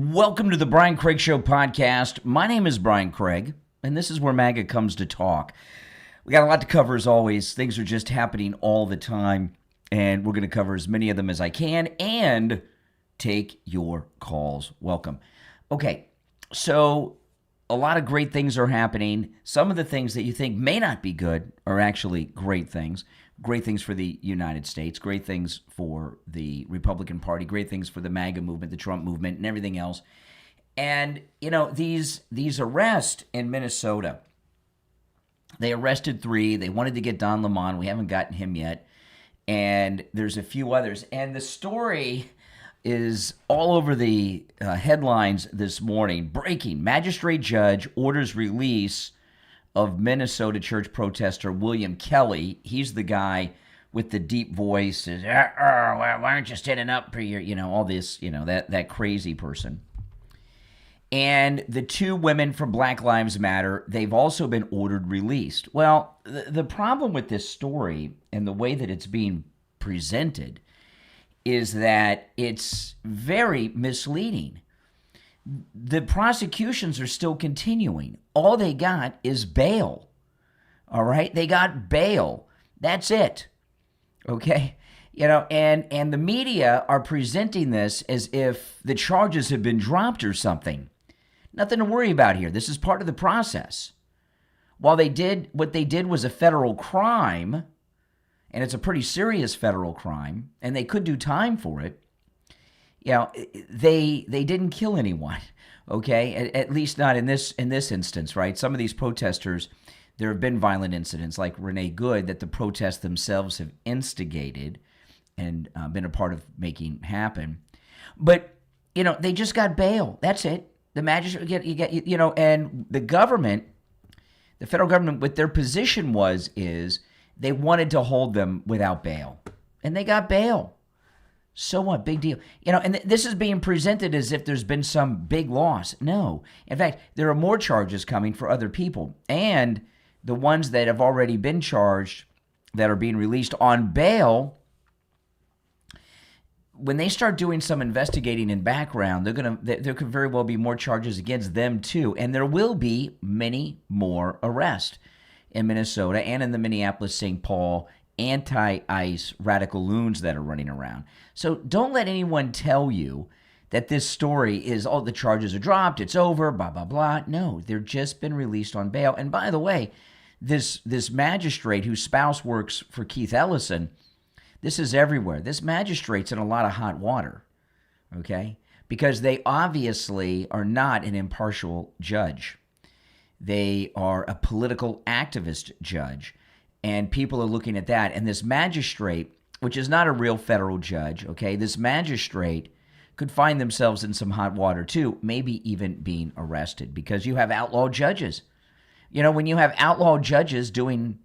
Welcome to the Brian Craig Show podcast. My name is Brian Craig, and this is where MAGA comes to talk. We got a lot to cover as always. Things are just happening all the time, and we're going to cover as many of them as I can and take your calls. Welcome. Okay, so a lot of great things are happening. Some of the things that you think may not be good are actually great things. Great things for the United States, great things for the Republican Party, great things for the MAGA movement, the Trump movement, and everything else. And, you know, these arrests in Minnesota, they arrested 3. They wanted to get Don Lemon. We haven't gotten him yet. And there's a few others. And the story is all over the headlines this morning. Breaking: magistrate judge orders release of Minnesota church protester William Kelly. He's the guy with the deep voice. Says, why aren't you standing up for your, all this, that crazy person. And the 2 women from Black Lives Matter, they've also been ordered released. Well, the problem with this story and the way that it's being presented is that it's very misleading. The prosecutions are still continuing. All they got is bail. All right? They got bail. That's it. Okay? And the media are presenting this as if the charges have been dropped or something. Nothing to worry about here. This is part of the process. While what they did was a federal crime, and it's a pretty serious federal crime, and they could do time for it, they didn't kill anyone, okay? At least not in this instance, right? Some of these protesters, there have been violent incidents like Renee Good that the protests themselves have instigated and been a part of making happen. But, they just got bail. That's it. The magistrate, and the government, the federal government, what their position is they wanted to hold them without bail. And they got bail. So what? Big deal. And this is being presented as if there's been some big loss. No. In fact, there are more charges coming for other people. And the ones that have already been charged that are being released on bail, when they start doing some investigating in background, there could very well be more charges against them too. And there will be many more arrests in Minnesota and in the Minneapolis-St. Paul anti-ICE radical loons that are running around. So don't let anyone tell you that this story is, the charges are dropped, it's over, blah, blah, blah. No, they've just been released on bail. And by the way, this magistrate whose spouse works for Keith Ellison, this is everywhere. This magistrate's in a lot of hot water, okay? Because they obviously are not an impartial judge. They are a political activist judge. And people are looking at that. And this magistrate, which is not a real federal judge, okay, this magistrate could find themselves in some hot water too, maybe even being arrested because you have outlaw judges. When you have outlaw judges doing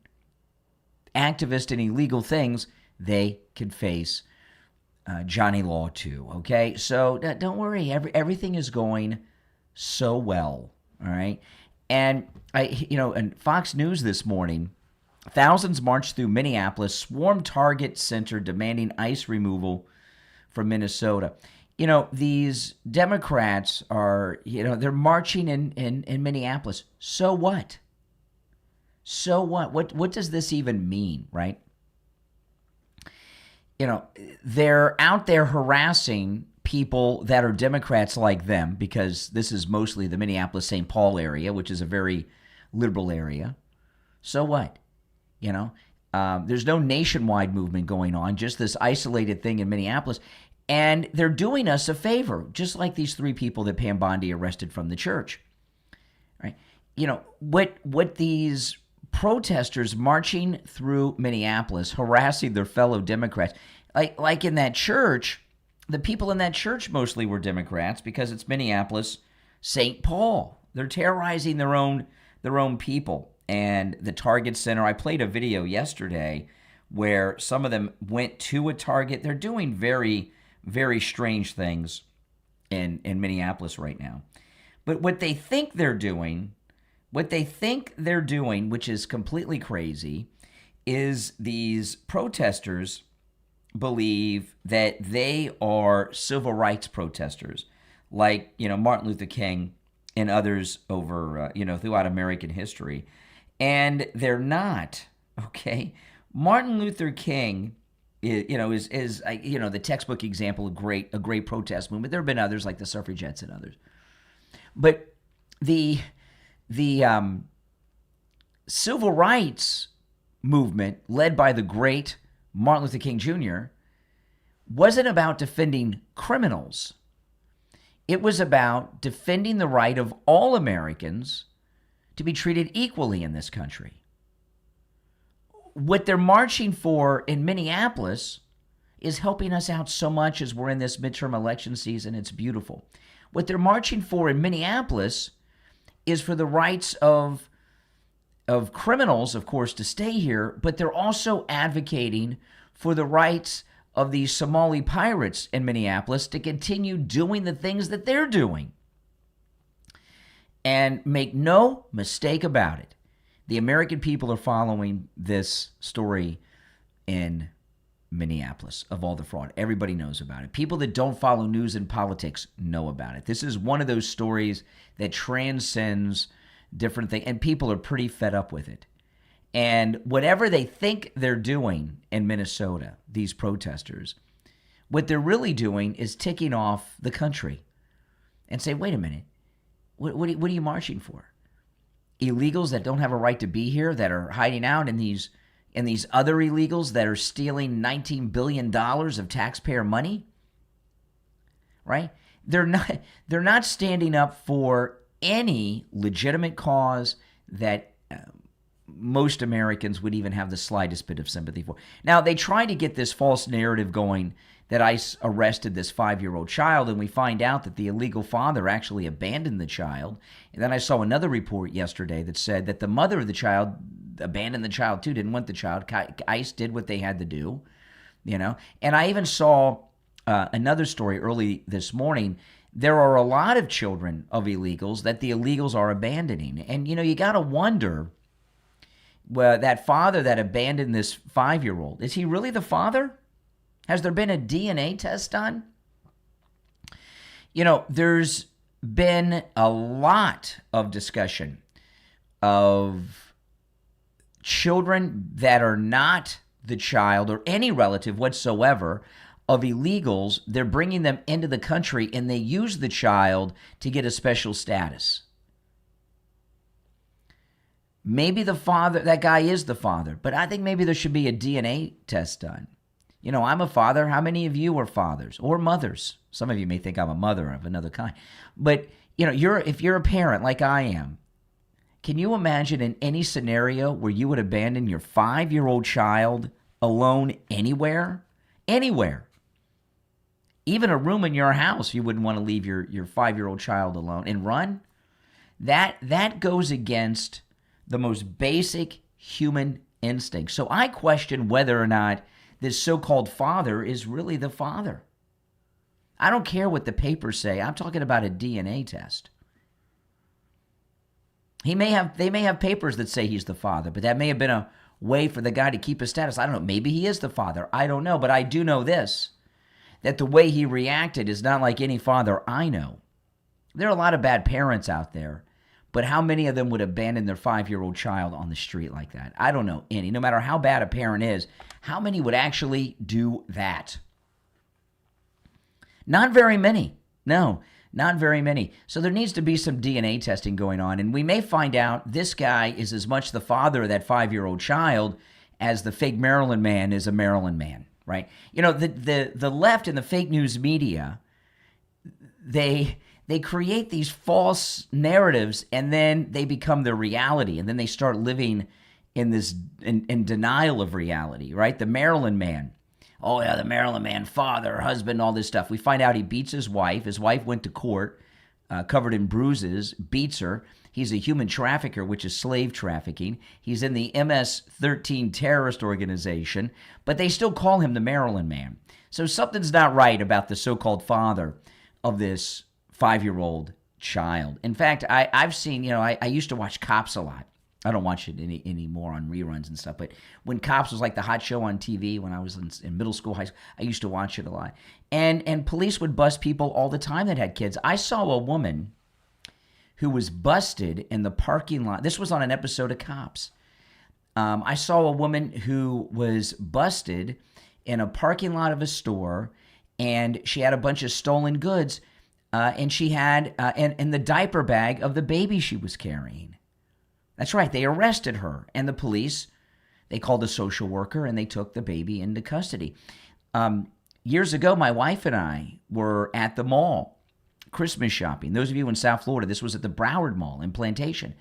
activist and illegal things, they could face Johnny Law too, okay? So don't worry. Everything is going so well, all right? And, and Fox News this morning, thousands marched through Minneapolis, swarmed Target Center demanding ICE removal from Minnesota. These Democrats are, they're marching in Minneapolis. So what? So what? What does this even mean, right? They're out there harassing people that are Democrats like them because this is mostly the Minneapolis-St. Paul area, which is a very liberal area. So what? There's no nationwide movement going on, just this isolated thing in Minneapolis. And they're doing us a favor, just like these 3 people that Pam Bondi arrested from the church. Right? What these protesters marching through Minneapolis, harassing their fellow Democrats, like in that church, the people in that church mostly were Democrats because it's Minneapolis, St. Paul. They're terrorizing their own people. And the Target Center, I played a video yesterday where some of them went to a Target. They're doing very, very strange things in Minneapolis right now. But what they think they're doing, which is completely crazy, is these protesters believe that they are civil rights protesters. like, Martin Luther King and others over, throughout American history. And they're not, okay? Martin Luther King is the textbook example of a great protest movement. There have been others like the suffragettes and others. But the civil rights movement led by the great Martin Luther King Jr. wasn't about defending criminals. It was about defending the right of all Americans to be treated equally in this country. What they're marching for in Minneapolis is helping us out so much as we're in this midterm election season. It's beautiful. What they're marching for in Minneapolis is for the rights of criminals, of course, to stay here, but they're also advocating for the rights of these Somali pirates in Minneapolis to continue doing the things that they're doing. And make no mistake about it, the American people are following this story in Minneapolis of all the fraud. Everybody knows about it. People that don't follow news and politics know about it. This is one of those stories that transcends different things, and people are pretty fed up with it. And whatever they think they're doing in Minnesota, these protesters, what they're really doing is ticking off the country and say, wait a minute, what are you marching for? Illegals that don't have a right to be here, that are hiding out, and these other illegals that are stealing $19 billion of taxpayer money, right? They're not standing up for any legitimate cause that most Americans would even have the slightest bit of sympathy for. Now, they try to get this false narrative going that ICE arrested this 5-year-old child, and we find out that the illegal father actually abandoned the child. And then I saw another report yesterday that said that the mother of the child abandoned the child too, didn't want the child. ICE did what they had to do, And I even saw another story early this morning. There are a lot of children of illegals that the illegals are abandoning. And, you got to wonder, well, that father that abandoned this 5-year-old, is he really the father? Has there been a DNA test done? There's been a lot of discussion of children that are not the child or any relative whatsoever of illegals. They're bringing them into the country, and they use the child to get a special status. Maybe the father, that guy is the father, but I think maybe there should be a DNA test done. I'm a father. How many of you are fathers or mothers? Some of you may think I'm a mother of another kind. But, if you're a parent like I am, can you imagine in any scenario where you would abandon your 5-year-old child alone anywhere? Anywhere. Even a room in your house, you wouldn't want to leave your 5-year-old child alone and run? That goes against the most basic human instinct. So I question whether or not this so-called father is really the father. I don't care what the papers say. I'm talking about a DNA test. They may have papers that say he's the father, but that may have been a way for the guy to keep his status. I don't know. Maybe he is the father. I don't know. But I do know this, that the way he reacted is not like any father I know. There are a lot of bad parents out there, but how many of them would abandon their 5-year-old child on the street like that? I don't know any. No matter how bad a parent is, how many would actually do that? Not very many. No, not very many. So there needs to be some DNA testing going on, and we may find out this guy is as much the father of that 5-year-old child as the fake Maryland man is a Maryland man, right? The left and the fake news media, they create these false narratives, and then they become their reality, and then they start living in denial of reality, right? The Maryland man. Oh, yeah, the Maryland man, father, husband, all this stuff. We find out he beats his wife. His wife went to court, covered in bruises, beats her. He's a human trafficker, which is slave trafficking. He's in the MS-13 terrorist organization, but they still call him the Maryland man. So something's not right about the so-called father of this 5-year-old child. In fact, I've seen, I used to watch Cops a lot. I don't watch it anymore on reruns and stuff. But when Cops was like the hot show on TV when I was in middle school, high school, I used to watch it a lot. And police would bust people all the time that had kids. I saw a woman who was busted in the parking lot. This was on an episode of Cops. I saw a woman who was busted in a parking lot of a store, and she had a bunch of stolen goods, and she had in the diaper bag of the baby she was carrying. That's right. They arrested her, and the police, they called a social worker, and they took the baby into custody. Years ago, my wife and I were at the mall, Christmas shopping. Those of you in South Florida, this was at the Broward Mall in Plantation.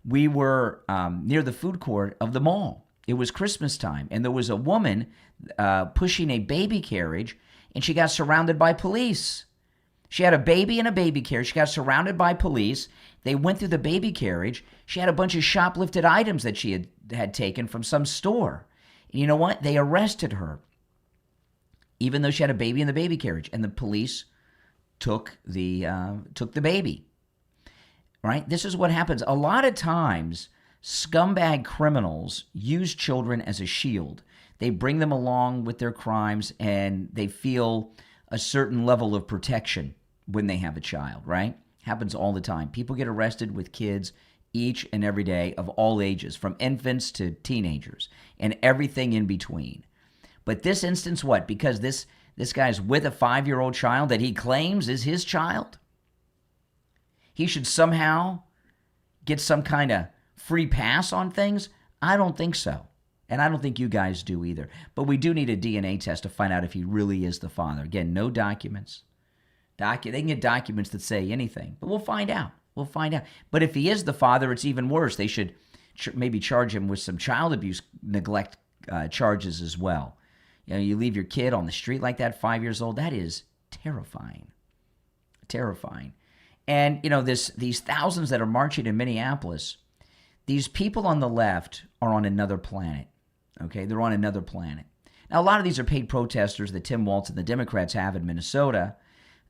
We were near the food court of the mall. It was Christmas time, and there was a woman pushing a baby carriage, and she got surrounded by police. She had a baby in a baby carriage. She got surrounded by police. They went through the baby carriage. She had a bunch of shoplifted items that she had taken from some store. And you know what? They arrested her, even though she had a baby in the baby carriage. And the police took the baby. Right? This is what happens. A lot of times, scumbag criminals use children as a shield. They bring them along with their crimes, and they feel a certain level of protection when they have a child, right? Happens all the time. People get arrested with kids each and every day of all ages, from infants to teenagers and everything in between. But this instance, what? Because this guy's with a 5-year-old child that he claims is his child? He should somehow get some kind of free pass on things? I don't think so. And I don't think you guys do either. But we do need a DNA test to find out if he really is the father. Again, no documents. They can get documents that say anything, but we'll find out. We'll find out. But if he is the father, it's even worse. They should maybe charge him with some child abuse neglect charges as well. You know, you leave your kid on the street like that, 5 years old, that is terrifying. Terrifying. And, you know, these thousands that are marching in Minneapolis, these people on the left are on another planet. Okay, they're on another planet. Now, a lot of these are paid protesters that Tim Walz and the Democrats have in Minnesota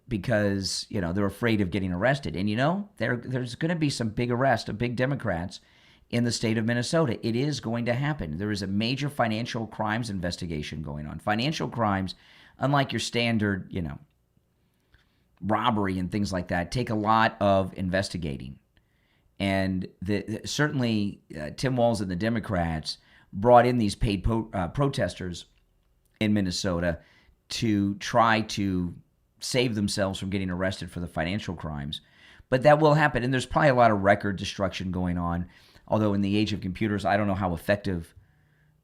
because, you know, they're afraid of getting arrested. And, you know, there's going to be some big arrests of big Democrats in the state of Minnesota. It is going to happen. There is a major financial crimes investigation going on. Financial crimes, unlike your standard, you know, robbery and things like that, take a lot of investigating. And certainly Tim Walz and the Democrats brought in these paid protesters in Minnesota to try to save themselves from getting arrested for the financial crimes. But that will happen, and there's probably a lot of record destruction going on, although in the age of computers, I don't know how effective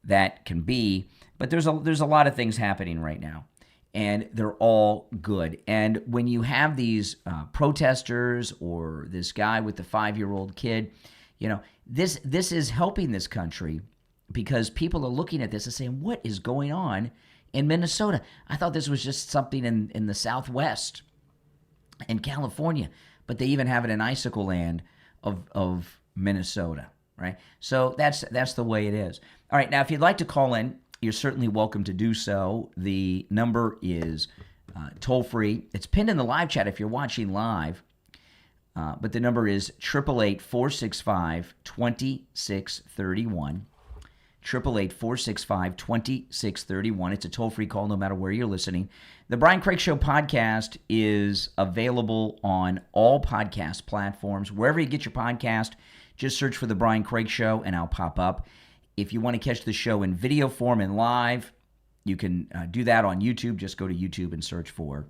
that can be. But there's a lot of things happening right now, and they're all good. And when you have these protesters or this guy with the 5-year-old kid, you know, this is helping this country because people are looking at this and saying, what is going on in Minnesota? I thought this was just something in the Southwest and California, but they even have it in Icicle Land of Minnesota, right? So that's the way it is. All right, now if you'd like to call in, you're certainly welcome to do so. The number is toll-free. It's pinned in the live chat if you're watching live, but the number is 888-465-2631. 888-465-2631. It's a toll-free call no matter where you're listening. The Brian Craig Show podcast is available on all podcast platforms. Wherever you get your podcast, just search for The Brian Craig Show and I'll pop up. If you want to catch the show in video form and live, you can do that on YouTube. Just go to YouTube and search for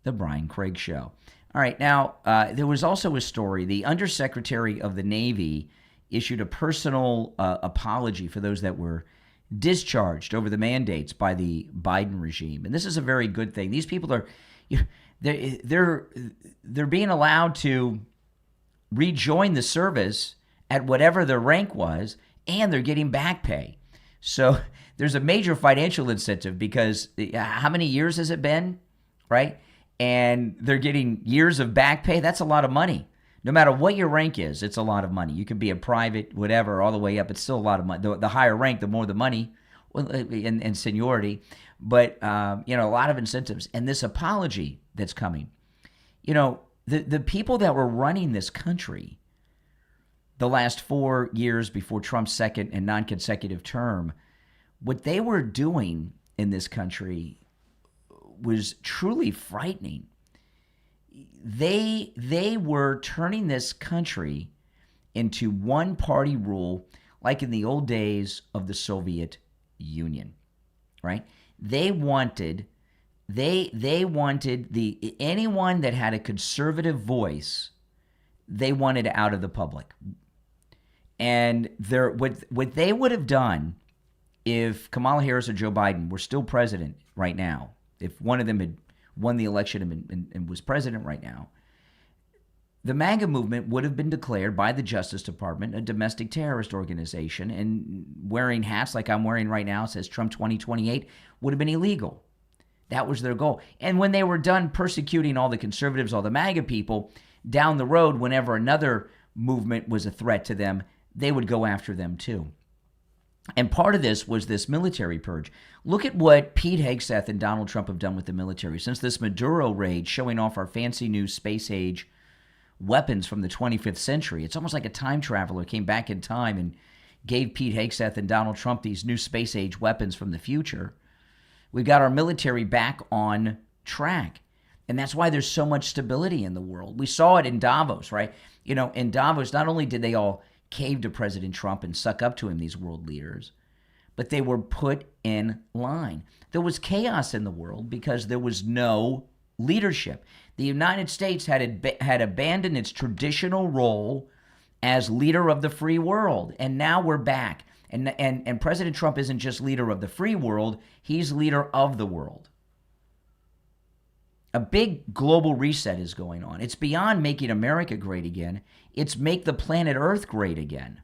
The Brian Craig Show. All right, now, there was also a story. The Undersecretary of the Navy issued a personal apology for those that were discharged over the mandates by the Biden regime. And this is a very good thing. These people are, they're being allowed to rejoin the service at whatever their rank was, and they're getting back pay. So there's a major financial incentive because how many years has it been, right? And they're getting years of back pay. That's a lot of money. No matter what your rank is, it's a lot of money. You can be a private, whatever, all the way up. It's still a lot of money. The higher rank, the more the money and seniority. But, a lot of incentives. And this apology that's coming, the people that were running this country, the last 4 years before Trump's second and non-consecutive term, what they were doing in this country was truly frightening. They were turning this country into one-party rule, like in the old days of the Soviet Union, right? They wanted anyone that had a conservative voice, they wanted out of the public. And what they would have done if Kamala Harris or Joe Biden were still president right now, if one of them had won the election and was president right now, the MAGA movement would have been declared by the Justice Department a domestic terrorist organization, and wearing hats like I'm wearing right now, says Trump 2028, would have been illegal. That was their goal. And when they were done persecuting all the conservatives, all the MAGA people, down the road, whenever another movement was a threat to them, they would go after them too. And part of this was this military purge. Look at what Pete Hegseth and Donald Trump have done with the military. Since this Maduro raid, showing off our fancy new space age weapons from the 25th century, it's almost like a time traveler came back in time and gave Pete Hegseth and Donald Trump these new space age weapons from the future. We've got our military back on track. And that's why there's so much stability in the world. We saw it in Davos, right? You know, in Davos, not only did they all cave to President Trump and suck up to him, these world leaders, but they were put in line. There was chaos in the world because there was no leadership. The United States had abandoned its traditional role as leader of the free world, and now we're back. And President Trump isn't just leader of the free world, he's leader of the world. A big global reset is going on. It's beyond making America great again. It's make the planet Earth great again,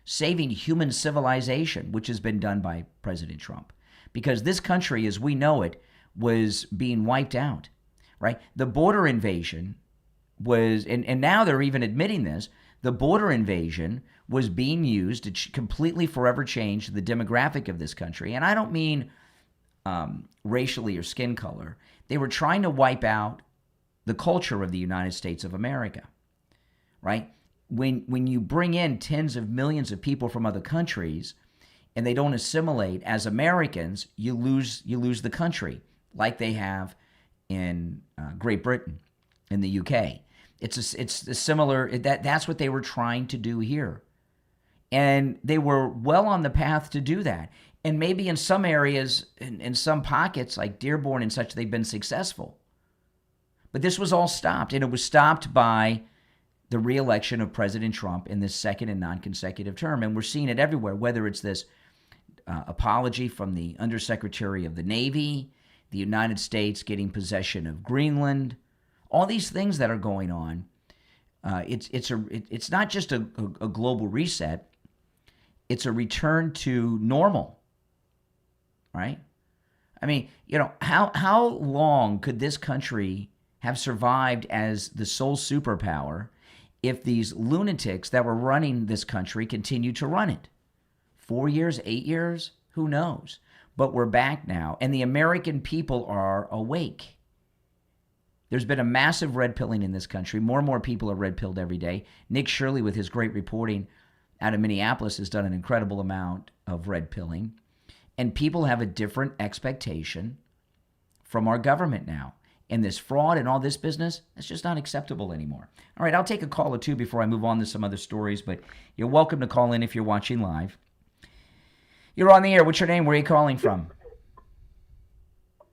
saving human civilization, which has been done by President Trump. Because this country, as we know it, was being wiped out, right? The border invasion was, and now they're even admitting this, the border invasion was being used to completely forever change the demographic of this country. And I don't mean racially or skin color. They were trying to wipe out the culture of the United States of America, right? When you bring in tens of millions of people from other countries and they don't assimilate as Americans, you lose the country, like they have in Great Britain, in the UK. It's a similar, that's what they were trying to do here. And they were well on the path to do that. And maybe in some areas, in some pockets, like Dearborn and such, they've been successful. But this was all stopped, and it was stopped by the re-election of President Trump in this second and non-consecutive term. And we're seeing it everywhere, whether it's this apology from the Undersecretary of the Navy, the United States getting possession of Greenland, all these things that are going on. It's not just a global reset. It's a return to normal. Right? I mean, you know, how long could this country have survived as the sole superpower if these lunatics that were running this country continue to run it? 4 years, 8 years? Who knows? But we're back now, and the American people are awake. There's been a massive red pilling in this country. More and more people are red pilled every day. Nick Shirley, with his great reporting out of Minneapolis, has done an incredible amount of red pilling. And people have a different expectation from our government now. And this fraud and all this business, that's just not acceptable anymore. All right, I'll take a call or two before I move on to some other stories, but you're welcome to call in if you're watching live. You're on the air. What's your name? Where are you calling from?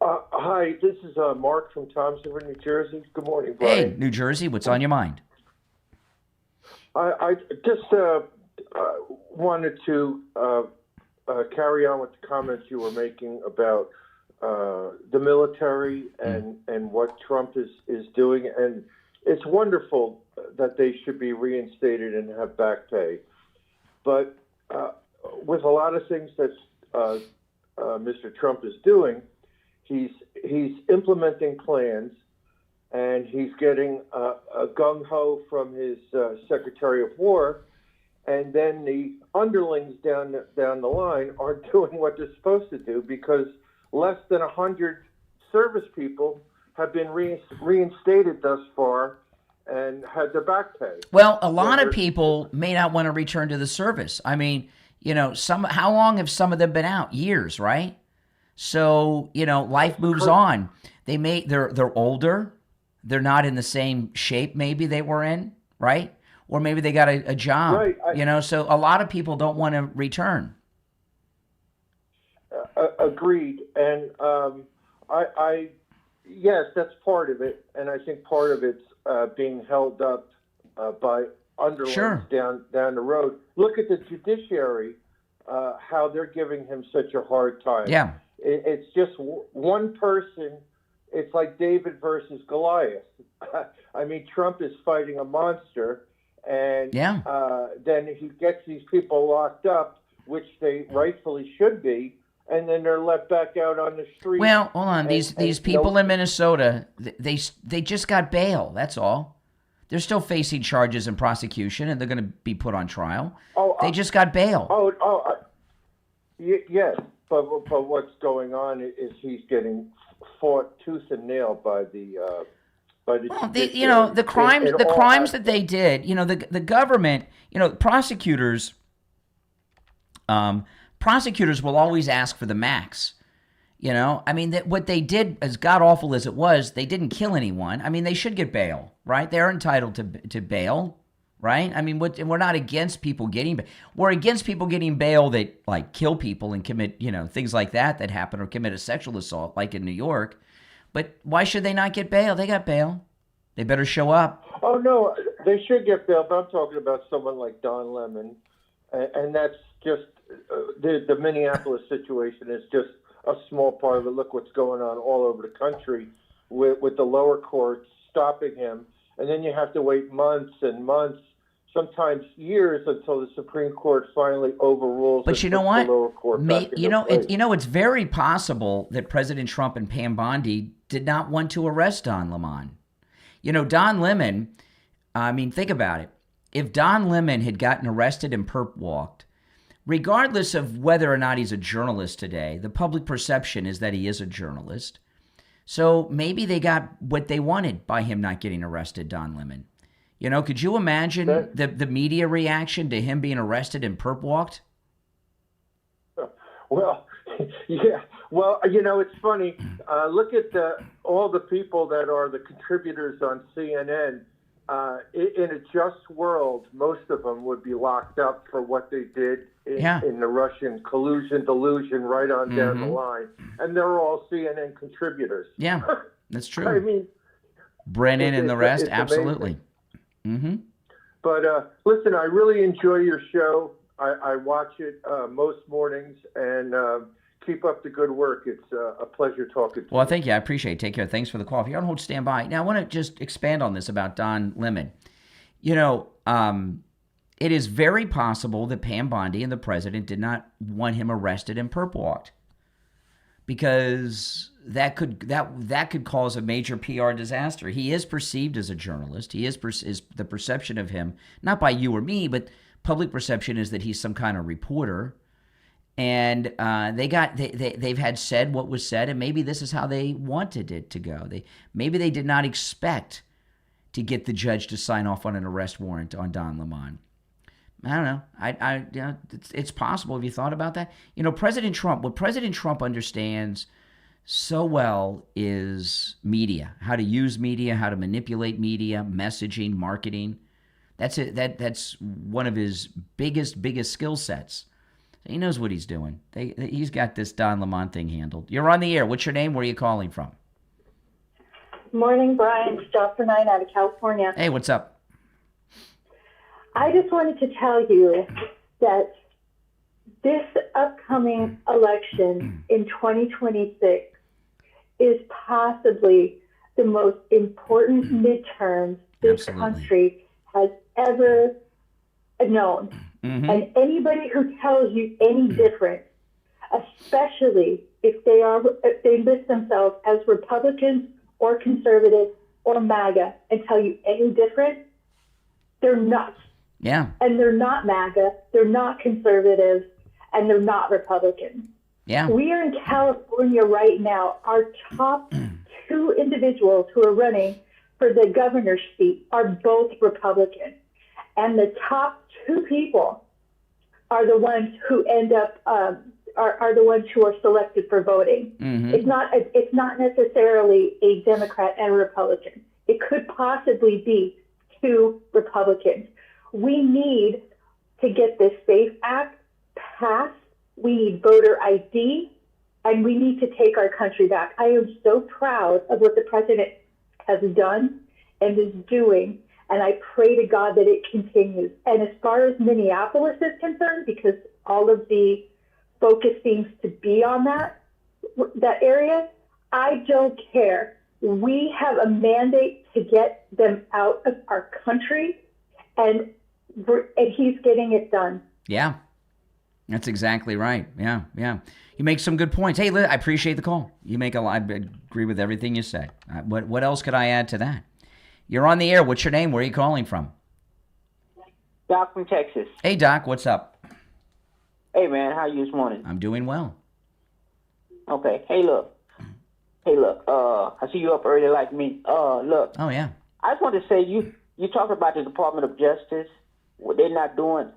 Hi, this is Mark from Thompson, New Jersey. Good morning, Brian. Hey, New Jersey, what's on your mind? I just wanted to carry on with the comments you were making about the military and what Trump is doing. And it's wonderful that they should be reinstated and have back pay. But with a lot of things that Mr. Trump is doing, he's implementing plans, and he's getting a gung-ho from his Secretary of War, and then the underlings down the line aren't doing what they're supposed to do, because less than 100 service people have been reinstated thus far, and had their back paid. Well, a lot of people may not want to return to the service. I mean, how long have some of them been out? Years, right? So, life moves on. They're older. They're not in the same shape maybe they were in, right? Or maybe they got a job, right. So a lot of people don't want to return. Agreed. And yes, that's part of it. And I think part of it's being held up by underlings down the road. Look at the judiciary, how they're giving him such a hard time. Yeah. It's just one person. It's like David versus Goliath. I mean, Trump is fighting a monster, and then he gets these people locked up, which they rightfully should be, and then they're let back out on the street. Well, hold on. These people in Minnesota, they just got bail. That's all. They're still facing charges and prosecution, and they're going to be put on trial. They just got bail. Yes, but what's going on is he's getting fought tooth and nail by the the crimes that they did. The government. Prosecutors. Prosecutors will always ask for the max. I mean, what they did, as god awful as it was, they didn't kill anyone. I mean, they should get bail, right? They're entitled to bail, right? I mean, we're not against people getting bail. We're against people getting bail that kill people and commit, things like that happen, or commit a sexual assault, like in New York. But why should they not get bail? They got bail. They better show up. Oh no, they should get bail. But I'm talking about someone like Don Lemon, and that's just the Minneapolis situation is just a small part of it. Look what's going on all over the country with the lower courts stopping him. And then you have to wait months and months, sometimes years, until the Supreme Court finally overrules. But you know what? The lower court it's very possible that President Trump and Pam Bondi did not want to arrest Don Lemon. Don Lemon, I mean, think about it. If Don Lemon had gotten arrested and perp walked, regardless of whether or not he's a journalist today, the public perception is that he is a journalist. So maybe they got what they wanted by him not getting arrested, Don Lemon. Could you imagine the media reaction to him being arrested and perp walked? Well, yeah. Well, it's funny. Look at all the people that are the contributors on CNN. In a just world, most of them would be locked up for what they did in the Russian collusion, delusion, right on down the line. And they're all CNN contributors. Yeah, that's true. I mean, Brennan and the rest, absolutely. Mm-hmm. But listen, I really enjoy your show. I watch it most mornings, and keep up the good work. It's a pleasure talking to you. Well, thank you. I appreciate it. Take care. Thanks for the call. If you're on hold, stand by. Now, I want to just expand on this about Don Lemon. It is very possible that Pam Bondi and the president did not want him arrested and perp walked, because that could cause a major PR disaster. He is perceived as a journalist. Is the perception of him, not by you or me, but public perception is that he's some kind of reporter. And they've had said what was said, and maybe this is how they wanted it to go. Maybe they did not expect to get the judge to sign off on an arrest warrant on Don Lemon. I don't know. It's possible. Have you thought about that? President Trump. What President Trump understands so well is media, how to use media, how to manipulate media, messaging, marketing. That's it. That's one of his biggest skill sets. He knows what he's doing. He's got this Don Lemon thing handled. You're on the air. What's your name? Where are you calling from? Morning, Brian. It's Jocelyn out of California. Hey, what's up? I just wanted to tell you that this upcoming election in 2026 is possibly the most important midterm this country has ever known. Mm-hmm. And anybody who tells you any different, especially if they list themselves as Republicans or conservatives or MAGA, and tell you any different, they're nuts. Yeah. And they're not MAGA, they're not conservatives, and they're not Republicans. Yeah. We are in California right now. Our top two individuals who are running for the governor's seat are both Republicans. And the top two people are the ones who end up, are the ones who are selected for voting. Mm-hmm. It's not necessarily a Democrat and a Republican. It could possibly be two Republicans. We need to get this SAFE Act passed. We need voter ID, and we need to take our country back. I am so proud of what the president has done and is doing, and I pray to God that it continues. And as far as Minneapolis is concerned, because all of the focus seems to be on that area, I don't care. We have a mandate to get them out of our country, and he's getting it done. Yeah, that's exactly right. Yeah. You make some good points. Hey, Liz, I appreciate the call. You make a lot. I agree with everything you say. What else could I add to that? You're on the air. What's your name? Where are you calling from? Doc from Texas. Hey, Doc. What's up? Hey, man. How you this morning? I'm doing well. Okay. Hey, look. I see you up early like me. Look. Oh, yeah. I just want to say you talk about the Department of Justice, what they're not doing.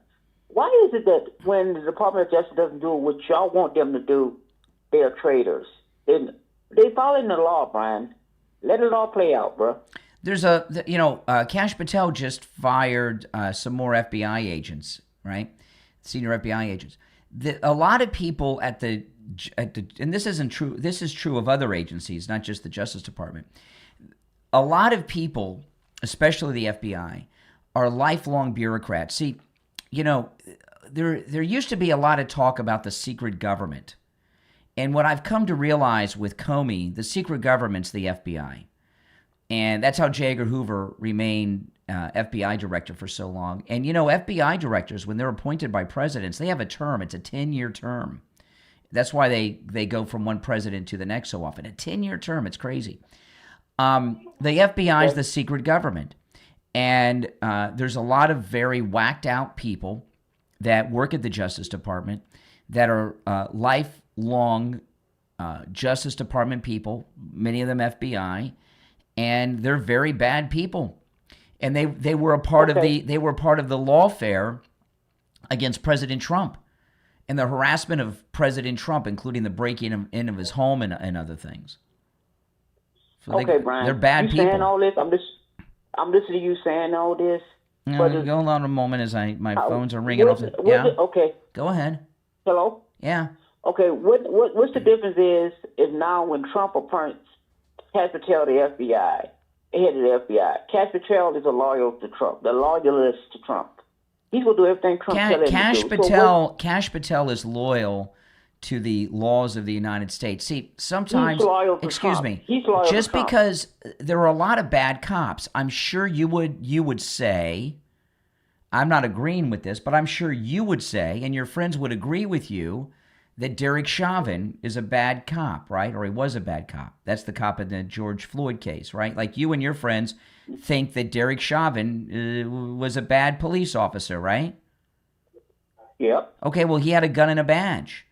Why is it that when the Department of Justice doesn't do what y'all want them to do, they are traitors? They following the law, Brian. Let it all play out, bro. There's Kash Patel just fired some more FBI agents, right? Senior FBI agents. A lot of people at the and this isn't true. This is true of other agencies, not just the Justice Department. A lot of people, especially the FBI, are lifelong bureaucrats. See, there used to be a lot of talk about the secret government. And what I've come to realize with Comey, the secret government's the FBI. And that's how J. Edgar Hoover remained FBI director for so long. And, FBI directors, when they're appointed by presidents, they have a term. It's a 10-year term. That's why they go from one president to the next so often. A 10-year term. It's crazy. The FBI is the secret government. And there's a lot of very whacked out people that work at the Justice Department that are lifelong Justice Department people, many of them FBI, and they're very bad people. And they were a part of the lawfare against President Trump and the harassment of President Trump, including the breaking in of his home and other things. So Brian, they're bad people. Saying all this, I'm listening to you saying all this. Go on a moment as my phones are ringing off. Okay. Go ahead. Hello? Yeah. Okay, what's the difference is if now when Trump appoints Kash Patel the FBI, head of the FBI, Kash Patel is a loyal to Trump, the loyalist to Trump. He's going to do everything Trump tells him to do. Kash Patel is loyal to the laws of the United States. See, sometimes, he's loyal to excuse Trump. me, He's loyal just to Trump. because there are a lot of bad cops, I'm sure you would say, I'm not agreeing with this, but I'm sure you would say, and your friends would agree with you, that Derek Chauvin is a bad cop, right? Or he was a bad cop. That's the cop in the George Floyd case, right? Like you and your friends think that Derek Chauvin was a bad police officer, right? Yep. Okay, well, he had a gun and a badge.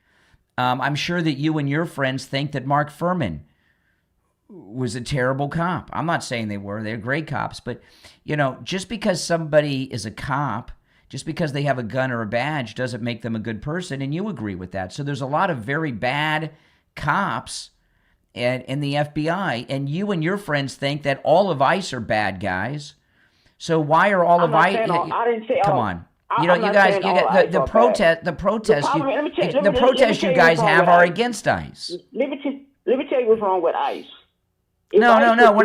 I'm sure that you and your friends think that Mark Fuhrman was a terrible cop. I'm not saying they're great cops, but, just because somebody is a cop, just because they have a gun or a badge doesn't make them a good person, and you agree with that. So there's a lot of very bad cops in the FBI, and you and your friends think that all of ICE are bad guys. So why are all of ICE? I didn't say come all. on. You guys, the protest you guys have are against ICE. Let me tell you what's wrong with ICE. No. We're not. No. We're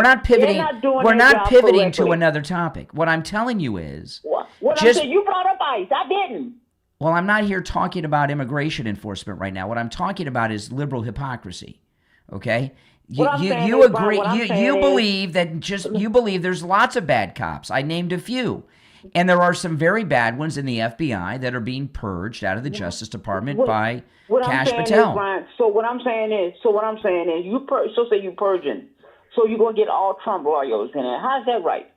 not pivoting. We're not pivoting to another topic. What I'm telling you is, I'm saying, you brought up ICE. I didn't. Well, I'm not here talking about immigration enforcement right now. What I'm talking about is liberal hypocrisy. Okay. You agree. You believe there's lots of bad cops. I named a few. And there are some very bad ones in the FBI that are being purged out of the Justice Department by Kash Patel. So what I'm saying is, say you purging. So you're going to get all Trump loyalists in it. How's that right?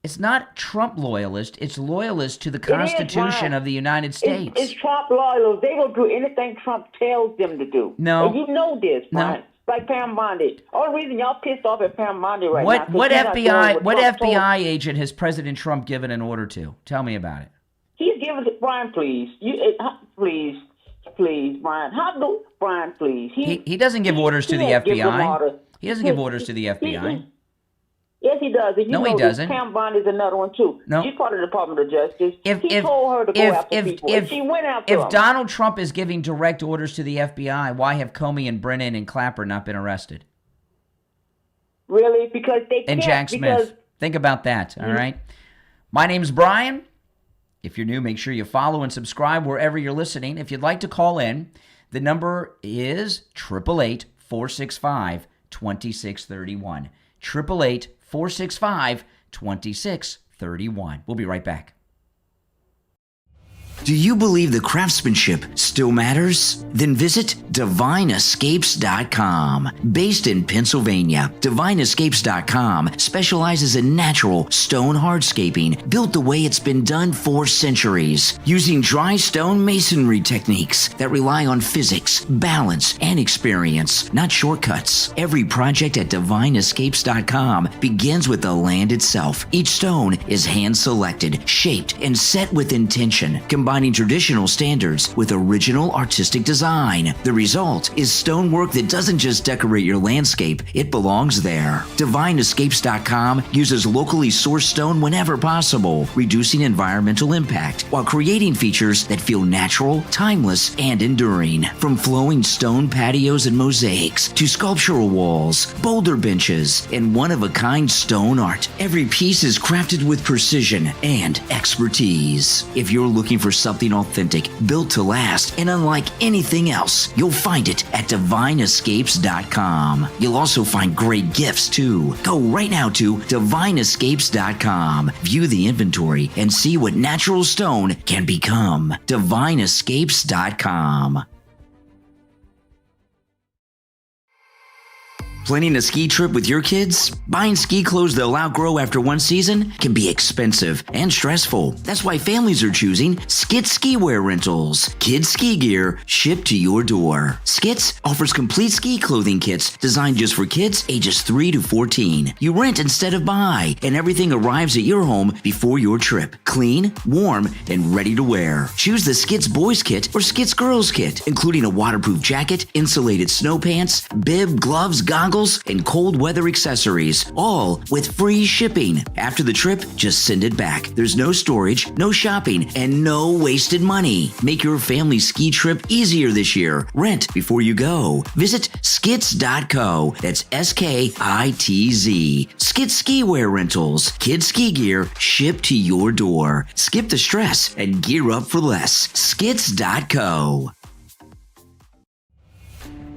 It's not Trump loyalist. It's loyalist to the Constitution of the United States. It's Trump loyalists. They will do anything Trump tells them to do. No. And you know this, Brian. like Pam Bondi. Only reason y'all pissed off at Pam Bondi right now. What 'cause she's not doing what Trump told. FBI agent has President Trump given an order to? Tell me about it. He's giving Brian, please. Please, Brian. Brian, please. He doesn't give orders to the has given FBI. orders. He doesn't give orders to the FBI. Yes, he does. And you No, know he doesn't. Pam Bondi's another one too. No. She's part of the Department of Justice. If he told her to go after people, and she went after if them. Donald Trump is giving direct orders to the FBI, why have Comey and Brennan and Clapper not been arrested? Really? Because they And can't. Jack Smith. Because Think about that, all right? My name's Brian. If you're new, make sure you follow and subscribe wherever you're listening. If you'd like to call in, the number is 888-465-2631. 888-465-2631. We'll be right back. Do you believe the craftsmanship still matters? Then visit DivineEscapes.com. Based in Pennsylvania, DivineEscapes.com specializes in natural stone hardscaping built the way it's been done for centuries, using dry stone masonry techniques that rely on physics, balance, and experience, not shortcuts. Every project at DivineEscapes.com begins with the land itself. Each stone is hand-selected, shaped, and set with intention, combining traditional standards with original artistic design. The result is stonework that doesn't just decorate your landscape, it belongs there. DivineEscapes.com uses locally sourced stone whenever possible, reducing environmental impact while creating features that feel natural, timeless, and enduring. From flowing stone patios and mosaics to sculptural walls, boulder benches, and one-of-a-kind stone art, every piece is crafted with precision and expertise. If you're looking for something authentic, built to last, and unlike anything else, you'll find it at DivineEscapes.com. You'll also find great gifts too. Go right now to DivineEscapes.com. View the inventory and see what natural stone can become. DivineEscapes.com. Planning a ski trip with your kids? Buying ski clothes they'll outgrow after one season can be expensive and stressful. That's why families are choosing Skits Ski Wear Rentals. Kids ski gear shipped to your door. Skits offers complete ski clothing kits designed just for kids ages 3 to 14. You rent instead of buy, and everything arrives at your home before your trip. Clean, warm, and ready to wear. Choose the Skits Boys Kit or Skits Girls Kit, including a waterproof jacket, insulated snow pants, bib, gloves, goggles, and cold weather accessories, all with free shipping. After the trip, just send it back. There's no storage, no shopping, and no wasted money. Make your family ski trip easier this year. Rent before you go. Visit skits.co. That's SKITZ. Skits Ski Wear Rentals. Kids ski gear shipped to your door. Skip the stress and gear up for less. Skits.co.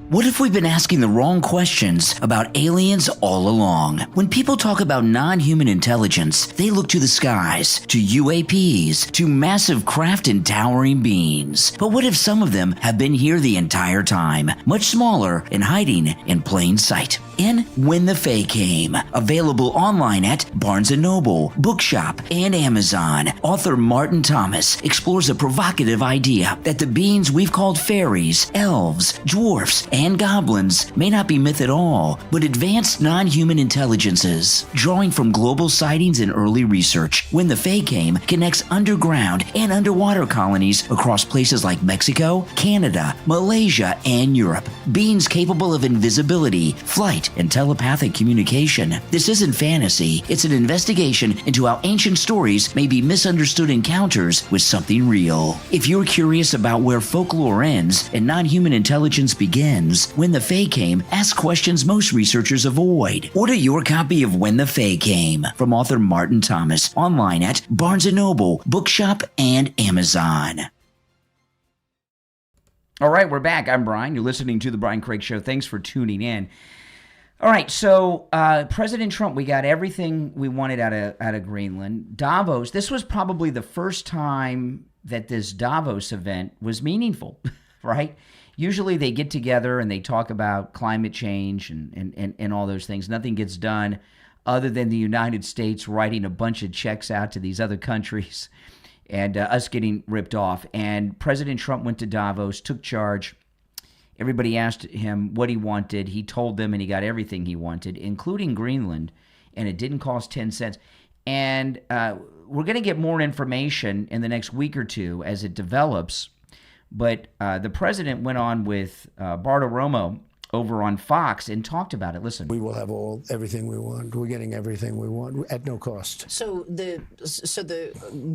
What if we've been asking the wrong questions about aliens all along? When people talk about non-human intelligence, they look to the skies, to UAPs, to massive craft and towering beings. But what if some of them have been here the entire time, much smaller and hiding in plain sight? In When the Fae Came, available online at Barnes & Noble, Bookshop, and Amazon, author Martin Thomas explores a provocative idea that the beings we've called fairies, elves, dwarfs, and goblins may not be myth at all, but advanced non-human intelligences. Drawing from global sightings and early research, When the Fae Came connects underground and underwater colonies across places like Mexico, Canada, Malaysia, and Europe. Beings capable of invisibility, flight, and telepathic communication. This isn't fantasy, it's an investigation into how ancient stories may be misunderstood encounters with something real. If you're curious about where folklore ends and non-human intelligence begins, When the Fae Came asks questions most researchers avoid. Order your copy of When the Fae Came from author Martin Thomas online at Barnes & Noble, Bookshop, and Amazon. All right, we're back. I'm Brian. You're listening to The Brian Craig Show. Thanks for tuning in. All right, so President Trump, we got everything we wanted out of Greenland. Davos, this was probably the first time that this Davos event was meaningful, right? Usually they get together and they talk about climate change and all those things. Nothing gets done other than the United States writing a bunch of checks out to these other countries and us getting ripped off. And President Trump went to Davos, took charge, Everybody asked him what he wanted. He told them, and he got everything he wanted, including Greenland, and it didn't cost 10 cents. And we're going to get more information in the next week or two as it develops. But the president went on with Bartiromo over on Fox and talked about it. Listen. We will have everything we want. We're getting everything we want at no cost. So the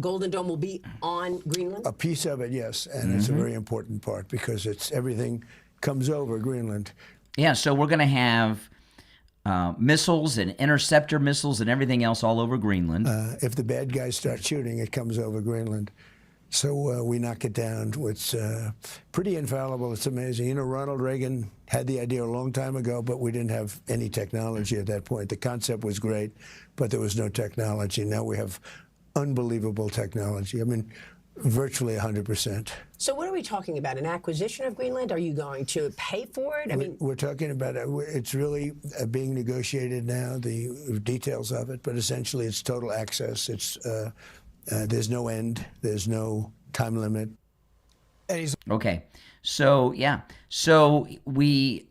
Golden Dome will be on Greenland? A piece of it, yes, and it's a very important part because it's everything comes over Greenland. Yeah, so we're going to have missiles and interceptor missiles and everything else all over Greenland. If the bad guys start shooting, it comes over Greenland. So we knock it down. It's pretty infallible. It's amazing. You know, Ronald Reagan had the idea a long time ago, but we didn't have any technology at that point. The concept was great, but there was no technology. Now we have unbelievable technology. I mean, virtually 100%. So what are we talking about? An acquisition of Greenland? Are you going to pay for it? I mean, we're talking about it. It's really being negotiated now, the details of it, but essentially it's total access. It's there's no end. There's no time limit. Okay. So, yeah. So we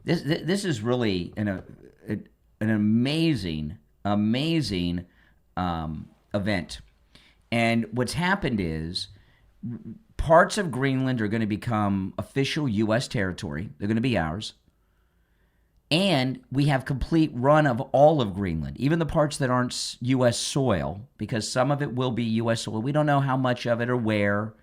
this is really an amazing event. And what's happened is parts of Greenland are going to become official U.S. territory. They're going to be ours. And we have complete run of all of Greenland, even the parts that aren't U.S. soil, because some of it will be U.S. soil. We don't know how much of it or where,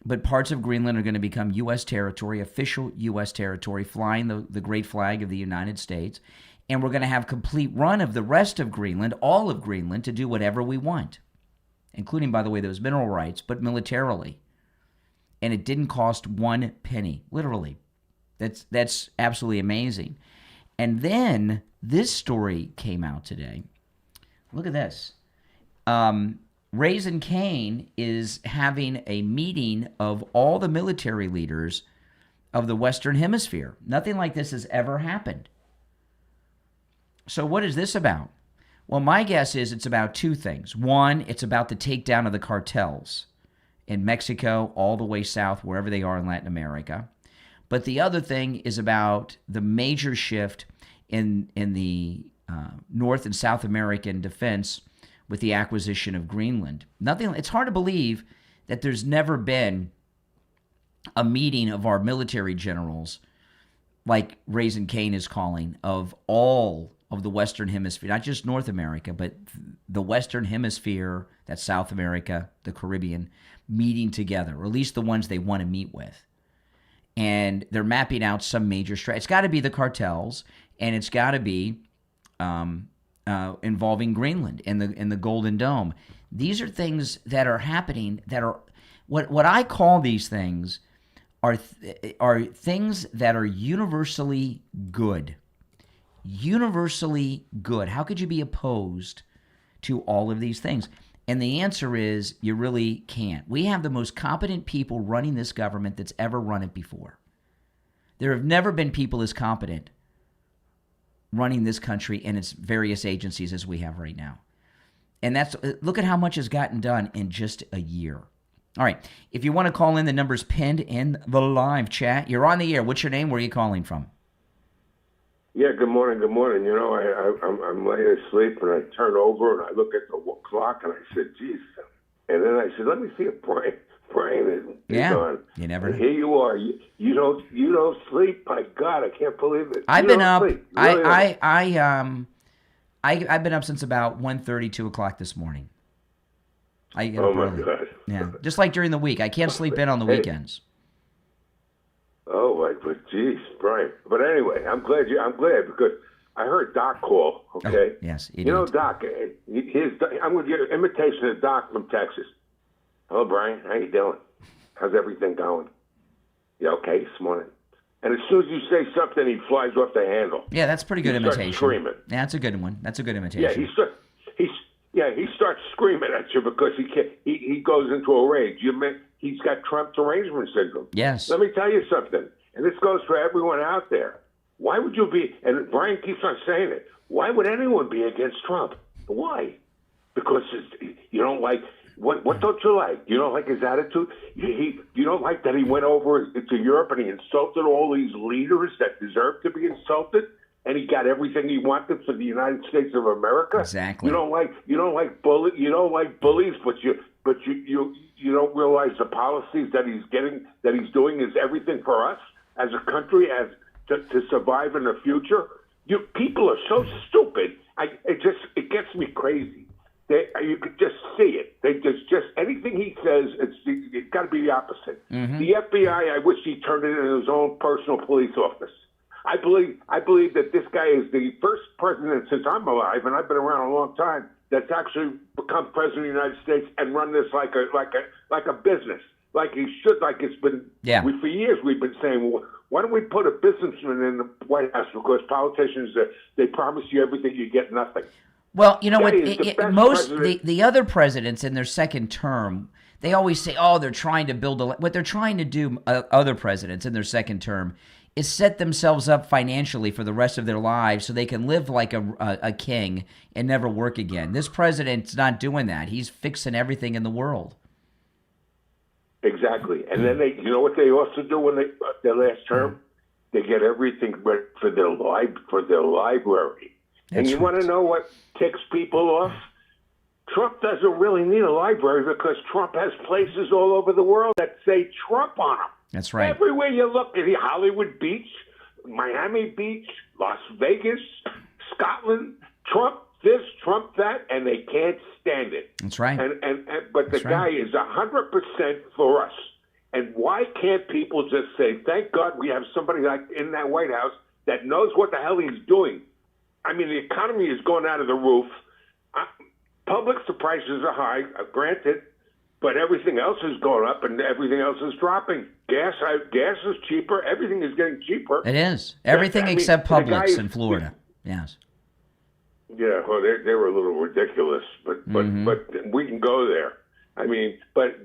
but parts of Greenland are going to become U.S. territory, official U.S. territory, flying the great flag of the United States. And we're going to have complete run of the rest of Greenland, all of Greenland, to do whatever we want, including, by the way, those mineral rights, but militarily. And it didn't cost 1 penny, literally. That's absolutely amazing. And then this story came out today. Look at this. Raising Cane is having a meeting of all the military leaders of the Western Hemisphere. Nothing like this has ever happened. So what is this about? Well, my guess is it's about two things. One, it's about the takedown of the cartels in Mexico, all the way south, wherever they are in Latin America. But the other thing is about the major shift in the North and South American defense with the acquisition of Greenland. It's hard to believe that there's never been a meeting of our military generals like Raising Cane is calling, of all of the Western Hemisphere, not just North America, but the Western Hemisphere, that's South America, the Caribbean, meeting together, or at least the ones they want to meet with. And they're mapping out some major strategy. It's got to be the cartels, and it's got to be involving Greenland and the Golden Dome. These are things that are happening that are what I call these things are things that are universally good. Universally good. How could you be opposed to all of these things? And the answer is you really can't. We have the most competent people running this government that's ever run it before. There have never been people as competent running this country and its various agencies as we have right now. And look at how much has gotten done in just a year. All right. If you want to call in, the number's pinned in the live chat. You're on the air. What's your name? Where are you calling from? Yeah, good morning, good morning. You know, I'm laying asleep, and I turn over, and I look at the clock, and I said, geez. And then I said, let me see if Brian is on. You never and know. here you are. You don't sleep. My God, I can't believe it. I've been up. Sleep. I've been up since about 1:30, 2 o'clock this morning. I get up my early. God. Yeah, just like during the week. I can't sleep in on the weekends. Oh, but geez, Brian. But anyway, I'm glad because I heard Doc call. Okay. Oh, yes, you know Doc. I'm going to get an imitation of Doc from Texas. Hello, Brian. How you doing? How's everything going? Yeah, okay, this morning. And as soon as you say something, he flies off the handle. Yeah, that's pretty good imitation. Screaming. Yeah, that's a good one. That's a good imitation. Yeah, he starts screaming at you because he goes into a rage. He's got Trump derangement syndrome. Yes. Let me tell you something, and this goes for everyone out there. Why would you be, and Brian keeps on saying it, why would anyone be against Trump? Why? Because you don't like What don't you like? You don't like his attitude? You don't like that he went over to Europe and he insulted all these leaders that deserve to be insulted, and he got everything he wanted for the United States of America. Exactly. You don't like bullies, but you don't realize the policies that he's doing is everything for us as a country, as to survive in the future. People are so stupid. It gets me crazy. You could just see it. They just anything he says, it's got to be the opposite. Mm-hmm. The FBI, I wish he turned it into his own personal police office. I believe that this guy is the first president since I'm alive, and I've been around a long time, that's actually become president of the United States and run this like a business, like he should, like it's been. Yeah. For years we've been saying, well, why don't we put a businessman in the White House? Because politicians, they promise you everything, you get nothing. Well, you know what? The other presidents in their second term, they always say, "Oh, they're trying to build what they're trying to do." Other presidents in their second term is set themselves up financially for the rest of their lives, so they can live like a king and never work again. This president's not doing that. He's fixing everything in the world. Exactly, and then you know what they also do when their last term, they get everything ready for their library. And you want to know what ticks people off? Trump doesn't really need a library because Trump has places all over the world that say Trump on them. That's right. Everywhere you look, at Hollywood Beach, Miami Beach, Las Vegas, Scotland, Trump this, Trump that, and they can't stand it. That's right. But the guy is 100% for us. And why can't people just say, thank God we have somebody like in that White House that knows what the hell he's doing? I mean, the economy is going out of the roof. Public prices are high, granted, but everything else is going up and everything else is dropping. Gas is cheaper. Everything is getting cheaper. It is. Everything except Publix in Florida. Yes. Yeah, well, they were a little ridiculous, but we can go there. I mean, but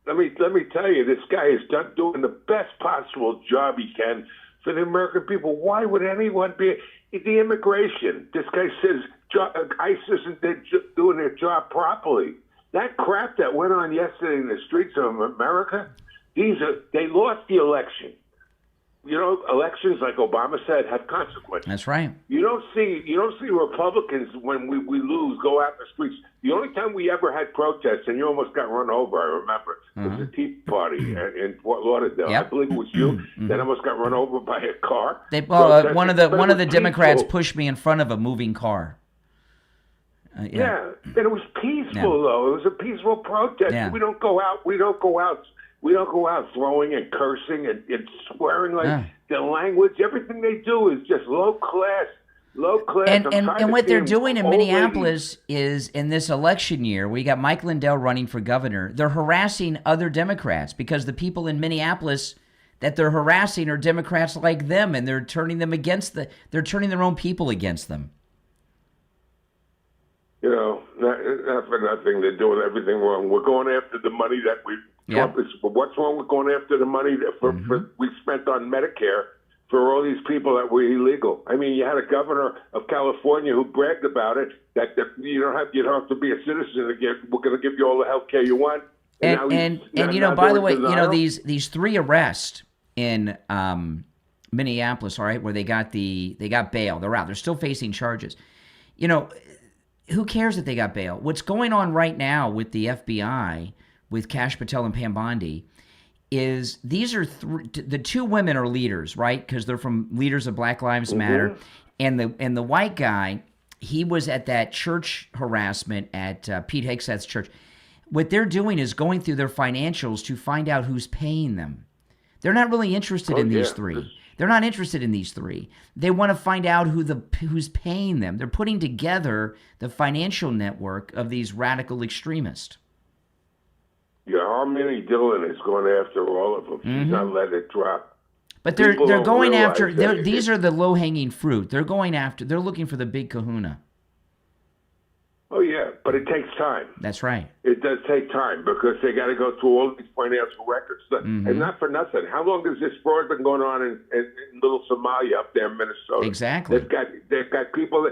let me tell you, this guy is doing the best possible job he can for the American people. Why would anyone be the immigration? This guy says ICE isn't doing their job properly. That crap that went on yesterday in the streets of America, they lost the election. You know, elections, like Obama said, have consequences. That's right. You don't see Republicans when we lose go out in the streets. The only time we ever had protests, and you almost got run over, I remember, was the Tea Party in Fort Lauderdale. Yep. I believe it was you that almost got run over by a car. One of the Democrats pushed me in front of a moving car. Yeah, and it was peaceful though. It was a peaceful protest. Yeah. We don't go out throwing and cursing and swearing like the language. Everything they do is just low class. And what they're doing in Minneapolis is, in this election year, we got Mike Lindell running for governor. They're harassing other Democrats because the people in Minneapolis that they're harassing are Democrats like them, and they're turning them they're turning their own people against them. You know, not for nothing. They're doing everything wrong. We're going after the money that what's wrong with going after the money that we spent on Medicare for all these people that were illegal? I mean, you had a governor of California who bragged about it, that you don't have to be a citizen to get. We're going to give you all the health care you want. And you know, by the way, you know, these three arrests in Minneapolis, all right, where they got bail. They're out. They're still facing charges. You know, who cares that they got bail? What's going on right now with the FBI, with Kash Patel and Pam Bondi, is these are the two women are leaders, right? Because they're from leaders of Black Lives Matter, and the white guy, he was at that church harassment at Pete Hegseth's church. What they're doing is going through their financials to find out who's paying them. They're not really interested in these three. They're not interested in these three. They want to find out who's paying them. They're putting together the financial network of these radical extremists. Yeah, Harmony Dillon is going after all of them. She's not letting it drop. But they're going after. These are the low hanging fruit. They're looking for the big kahuna. Oh yeah, But it takes time. That's right. It does take time because they got to go through all these financial records. And not for nothing. How long has this fraud been going on in little Somalia up there in Minnesota? Exactly. They've got people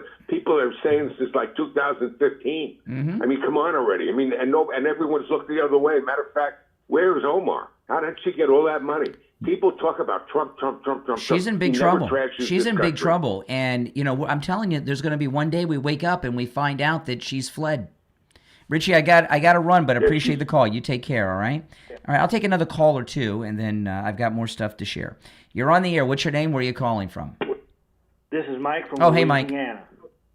are saying this is like 2015. I mean, come on already. I mean, and everyone's looked the other way. Matter of fact, where is Omar? How did she get all that money? People talk about Trump. She's in big trouble. She's in big trouble. And, I'm telling you, there's going to be one day we wake up and we find out that she's fled. Richie, I got to run, but appreciate the call. You take care, all right? All right, I'll take another call or two, and then I've got more stuff to share. You're on the air. What's your name? Where are you calling from? This is Mike from Hey, Mike. Louisiana.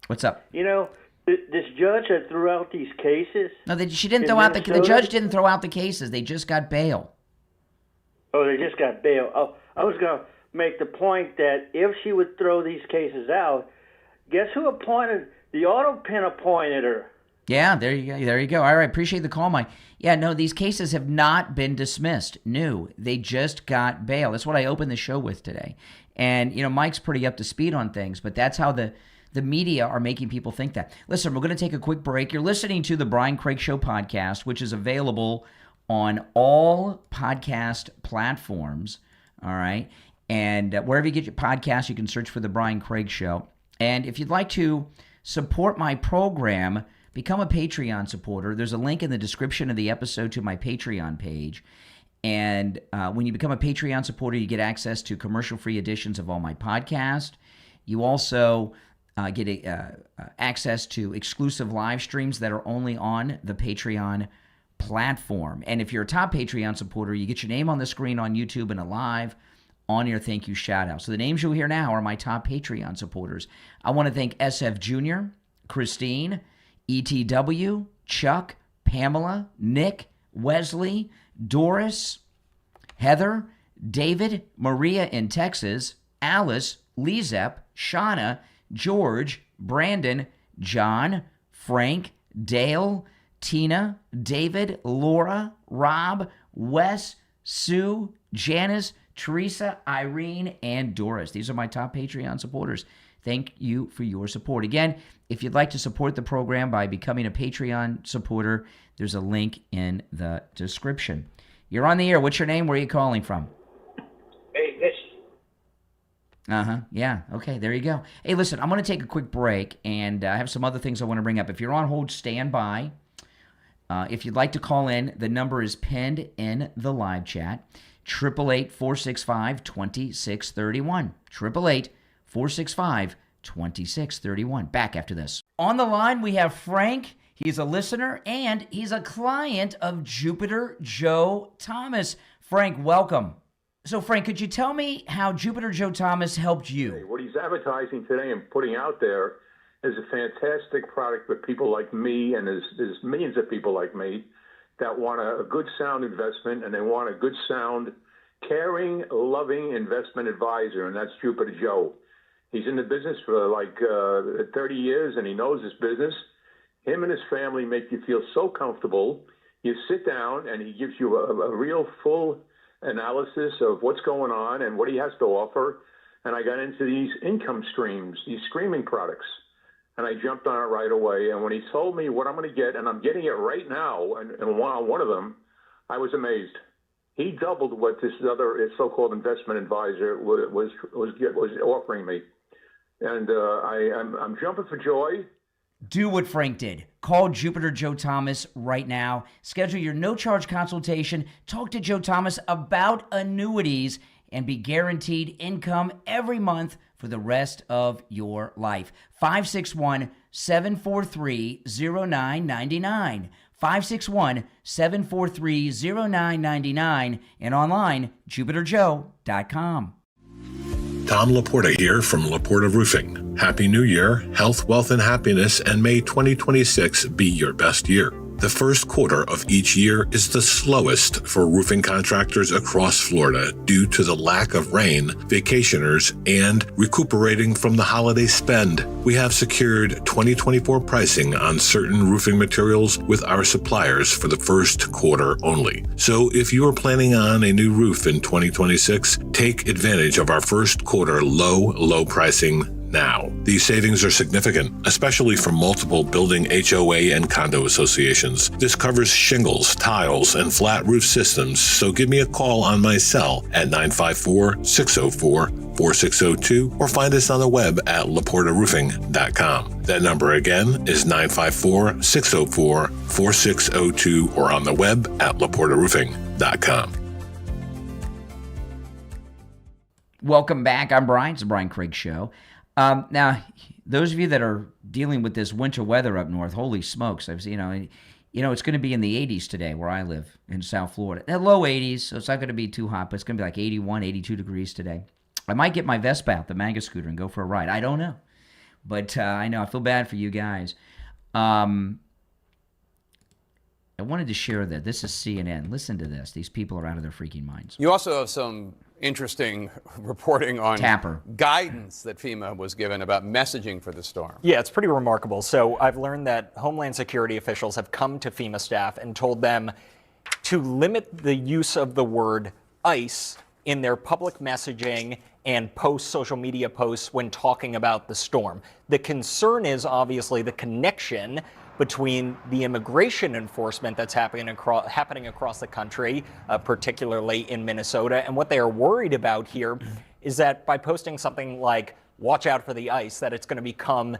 What's up? This judge that threw out these cases. No, she didn't throw out the judge didn't throw out the cases. They just got bail. Oh, they just got bail. Oh, I was going to make the point that if she would throw these cases out, guess who appointed? The auto pen appointed her. Yeah, there you go. All right, appreciate the call, Mike. Yeah, no, these cases have not been dismissed. No, they just got bail. That's what I opened the show with today. And, Mike's pretty up to speed on things, but that's how the media are making people think that. Listen, we're going to take a quick break. You're listening to the Brian Craig Show podcast, which is available on all podcast platforms, all right? And wherever you get your podcasts, you can search for the Brian Craig Show. And if you'd like to support my program, become a Patreon supporter. There's a link in the description of the episode to my Patreon page. And when you become a Patreon supporter, you get access to commercial-free editions of all my podcasts. You also get access to exclusive live streams that are only on the Patreon platform. And if you're a top Patreon supporter, you get your name on the screen on YouTube and a live on-air thank you shout-out. So the names you'll hear now are my top Patreon supporters. I want to thank SF Jr., Christine, ETW, Chuck, Pamela, Nick, Wesley, Doris, Heather, David, Maria in Texas, Alice, Lizep, Shauna, George, Brandon, John, Frank, Dale, Tina, David, Laura, Rob, Wes, Sue, Janice, Teresa, Irene, and Doris. These are my top Patreon supporters. Thank you for your support. Again, if you'd like to support the program by becoming a Patreon supporter, there's a link in the description. You're on the air. What's your name? Where are you calling from? Hey, this. Yeah. Okay, there you go. Hey, listen, I'm going to take a quick break, and I have some other things I want to bring up. If you're on hold, stand by. If you'd like to call in, the number is pinned in the live chat, 888-465-2631. 888-465-2631. Back after this. On the line, we have Frank. He's a listener, and he's a client of Jupiter Joe Thomas. Frank, welcome. So, Frank, could you tell me how Jupiter Joe Thomas helped you? What he's advertising today and putting out there is a fantastic product for people like me, and there's millions of people like me that want a good sound investment, and they want a good sound, caring, loving investment advisor, and that's Jupiter Joe. He's in the business for like 30 years, and he knows his business. Him and his family make you feel so comfortable. You sit down, and he gives you a real full analysis of what's going on and what he has to offer. And I got into these income streams, these streaming products, and I jumped on it right away. And when he told me what I'm going to get, and I'm getting it right now, and on one of them, I was amazed. He doubled what this other so-called investment advisor was offering me, and I'm jumping for joy. Do what Frank did. Call Jupiter Joe Thomas right now. Schedule your no-charge consultation. Talk to Joe Thomas about annuities and be guaranteed income every month for the rest of your life. 561-743-0999. 561-743-0999 and online, jupiterjoe.com. Tom Laporta here from Laporta Roofing. Happy New Year, health, wealth, and happiness, and may 2026 be your best year. The first quarter of each year is the slowest for roofing contractors across Florida due to the lack of rain, vacationers, and recuperating from the holiday spend. We have secured 2024 pricing on certain roofing materials with our suppliers for the first quarter only. So if you are planning on a new roof in 2026, take advantage of our first quarter low pricing now. These savings are significant, especially for multiple building HOA and condo associations. This covers shingles, tiles, and flat roof systems, so give me a call on my cell at 954-604-4602 or find us on the web at laportaroofing.com. That number again is 954-604-4602 or on the web at laportaroofing.com. Welcome back. I'm Brian. It's the Brian Craig Show. Now, those of you that are dealing with this winter weather up north, holy smokes! It's going to be in the 80s today where I live in South Florida. Low 80s, so it's not going to be too hot, but it's going to be like 81, 82 degrees today. I might get my Vespa out, the MAGA scooter, and go for a ride. I don't know. But I know I feel bad for you guys. I wanted to share that. This is CNN. Listen to this. These people are out of their freaking minds. You also have some interesting reporting on Tapper guidance that FEMA was given about messaging for the storm. Yeah, it's pretty remarkable. So I've learned that Homeland Security officials have come to FEMA staff and told them to limit the use of the word ICE in their public messaging and social media posts when talking about the storm. The concern is obviously the connection between the immigration enforcement that's happening across the country, particularly in Minnesota. And what they are worried about here is that by posting something like, watch out for the ICE, that it's going to become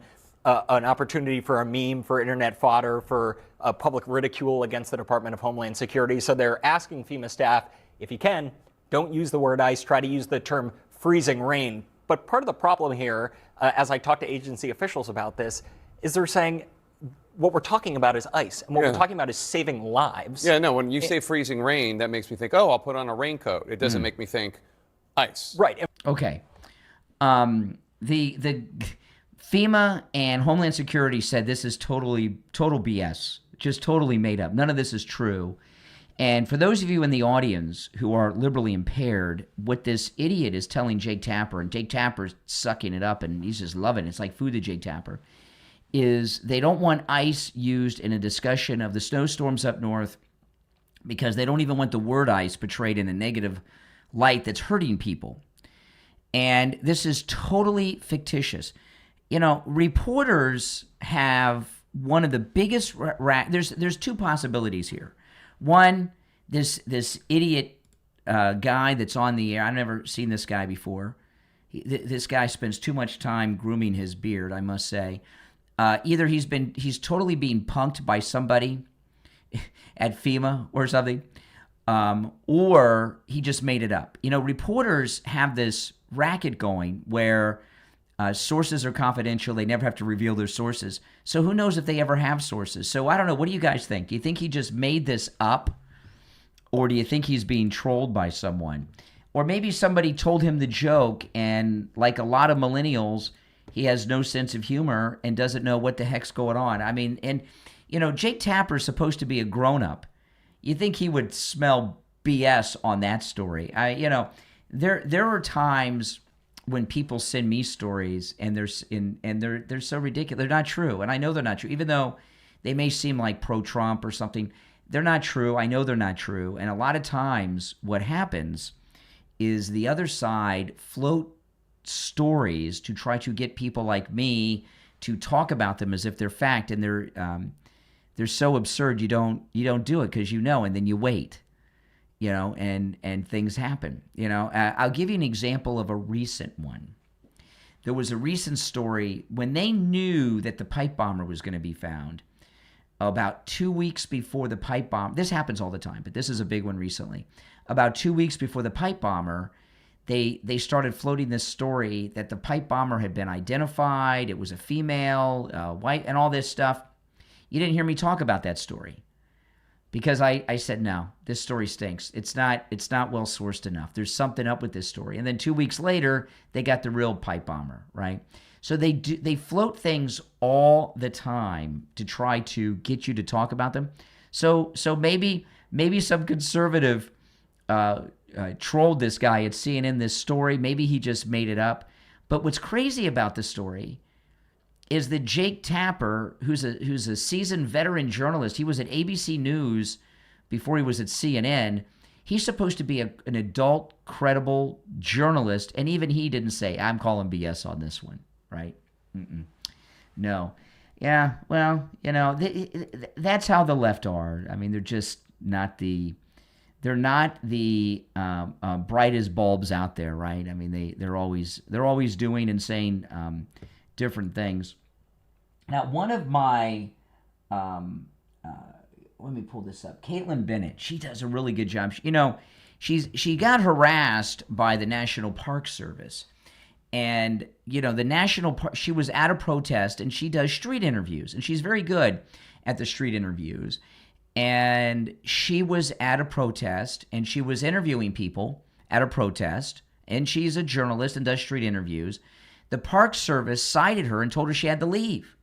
an opportunity for a meme, for internet fodder, for public ridicule against the Department of Homeland Security. So they're asking FEMA staff, if you can, don't use the word ICE, try to use the term freezing rain. But part of the problem here, as I talk to agency officials about this, is they're saying, what we're talking about is ICE, and what we're talking about is saving lives. Yeah, no, when you say freezing rain, that makes me think, oh, I'll put on a raincoat. It doesn't make me think ICE. Right. Okay. The FEMA and Homeland Security said this is total BS, just totally made up. None of this is true. And for those of you in the audience who are liberally impaired, what this idiot is telling Jake Tapper, and Jake Tapper's sucking it up and he's just loving it. It's like food to Jake Tapper. Is they don't want ICE used in a discussion of the snowstorms up north because they don't even want the word ICE portrayed in a negative light that's hurting people. And this is totally fictitious. Reporters have one of the biggest there's two possibilities here. One, this idiot guy that's on the air. I've never seen this guy before. This guy spends too much time grooming his beard, I must say. Either he's totally being punked by somebody at FEMA or something, or he just made it up. Reporters have this racket going where sources are confidential. They never have to reveal their sources. So who knows if they ever have sources? So I don't know. What do you guys think? Do you think he just made this up, or do you think he's being trolled by someone? Or maybe somebody told him the joke, and like a lot of millennials, he has no sense of humor and doesn't know what the heck's going on. I mean, and, Jake Tapper's supposed to be a grown-up. You think he would smell BS on that story. There are times when people send me stories and they're so ridiculous. They're not true, and I know they're not true. Even though they may seem like pro-Trump or something, they're not true. I know they're not true. And a lot of times what happens is the other side float stories to try to get people like me to talk about them as if they're fact, and they're so absurd you don't do it because and then you wait, and things happen. I'll give you an example of a recent one. There was a recent story when they knew that the pipe bomber was going to be found. About 2 weeks before the pipe bomb, this happens all the time, but this is a big one recently. About 2 weeks before the pipe bomber, they started floating this story that the pipe bomber had been identified. It was a female, white, and all this stuff. You didn't hear me talk about that story because I said, no, this story stinks. It's not well sourced enough. There's something up with this story. And then 2 weeks later, they got the real pipe bomber, right? So they float things all the time to try to get you to talk about them. So maybe some conservative trolled this guy at CNN this story. Maybe he just made it up. But what's crazy about the story is that Jake Tapper, who's a seasoned veteran journalist, he was at ABC News before he was at CNN. He's supposed to be an adult, credible journalist, and even he didn't say, I'm calling BS on this one, right? No. Yeah, well, that's how the left are. I mean, they're just not they're not the brightest bulbs out there, right? I mean, they're always doing and saying different things. Now, one of my let me pull this up. Caitlin Bennett, she does a really good job. She got harassed by the National Park Service. And, she was at a protest, and she does street interviews, and she's very good at the street interviews. And she was at a protest, and she was interviewing people at a protest, and she's a journalist and does street interviews. The Park Service cited her and told her she had to leave.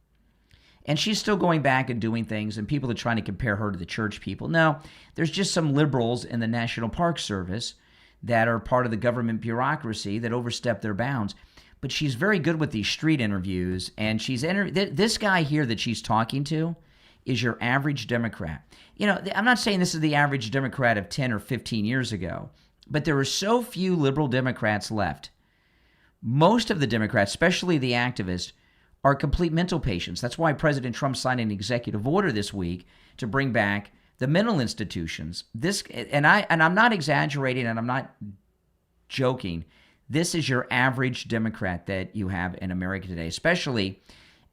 And she's still going back and doing things, and people are trying to compare her to the church people. No, there's just some liberals in the National Park Service that are part of the government bureaucracy that overstep their bounds. But she's very good with these street interviews, and this guy here that she's talking to is your average Democrat. I'm not saying this is the average Democrat of 10 or 15 years ago, but there are so few liberal Democrats left. Most of the Democrats, especially the activists, are complete mental patients. That's why President Trump signed an executive order this week to bring back the mental institutions. I'm not exaggerating, and I'm not joking. This is your average Democrat that you have in America today, especially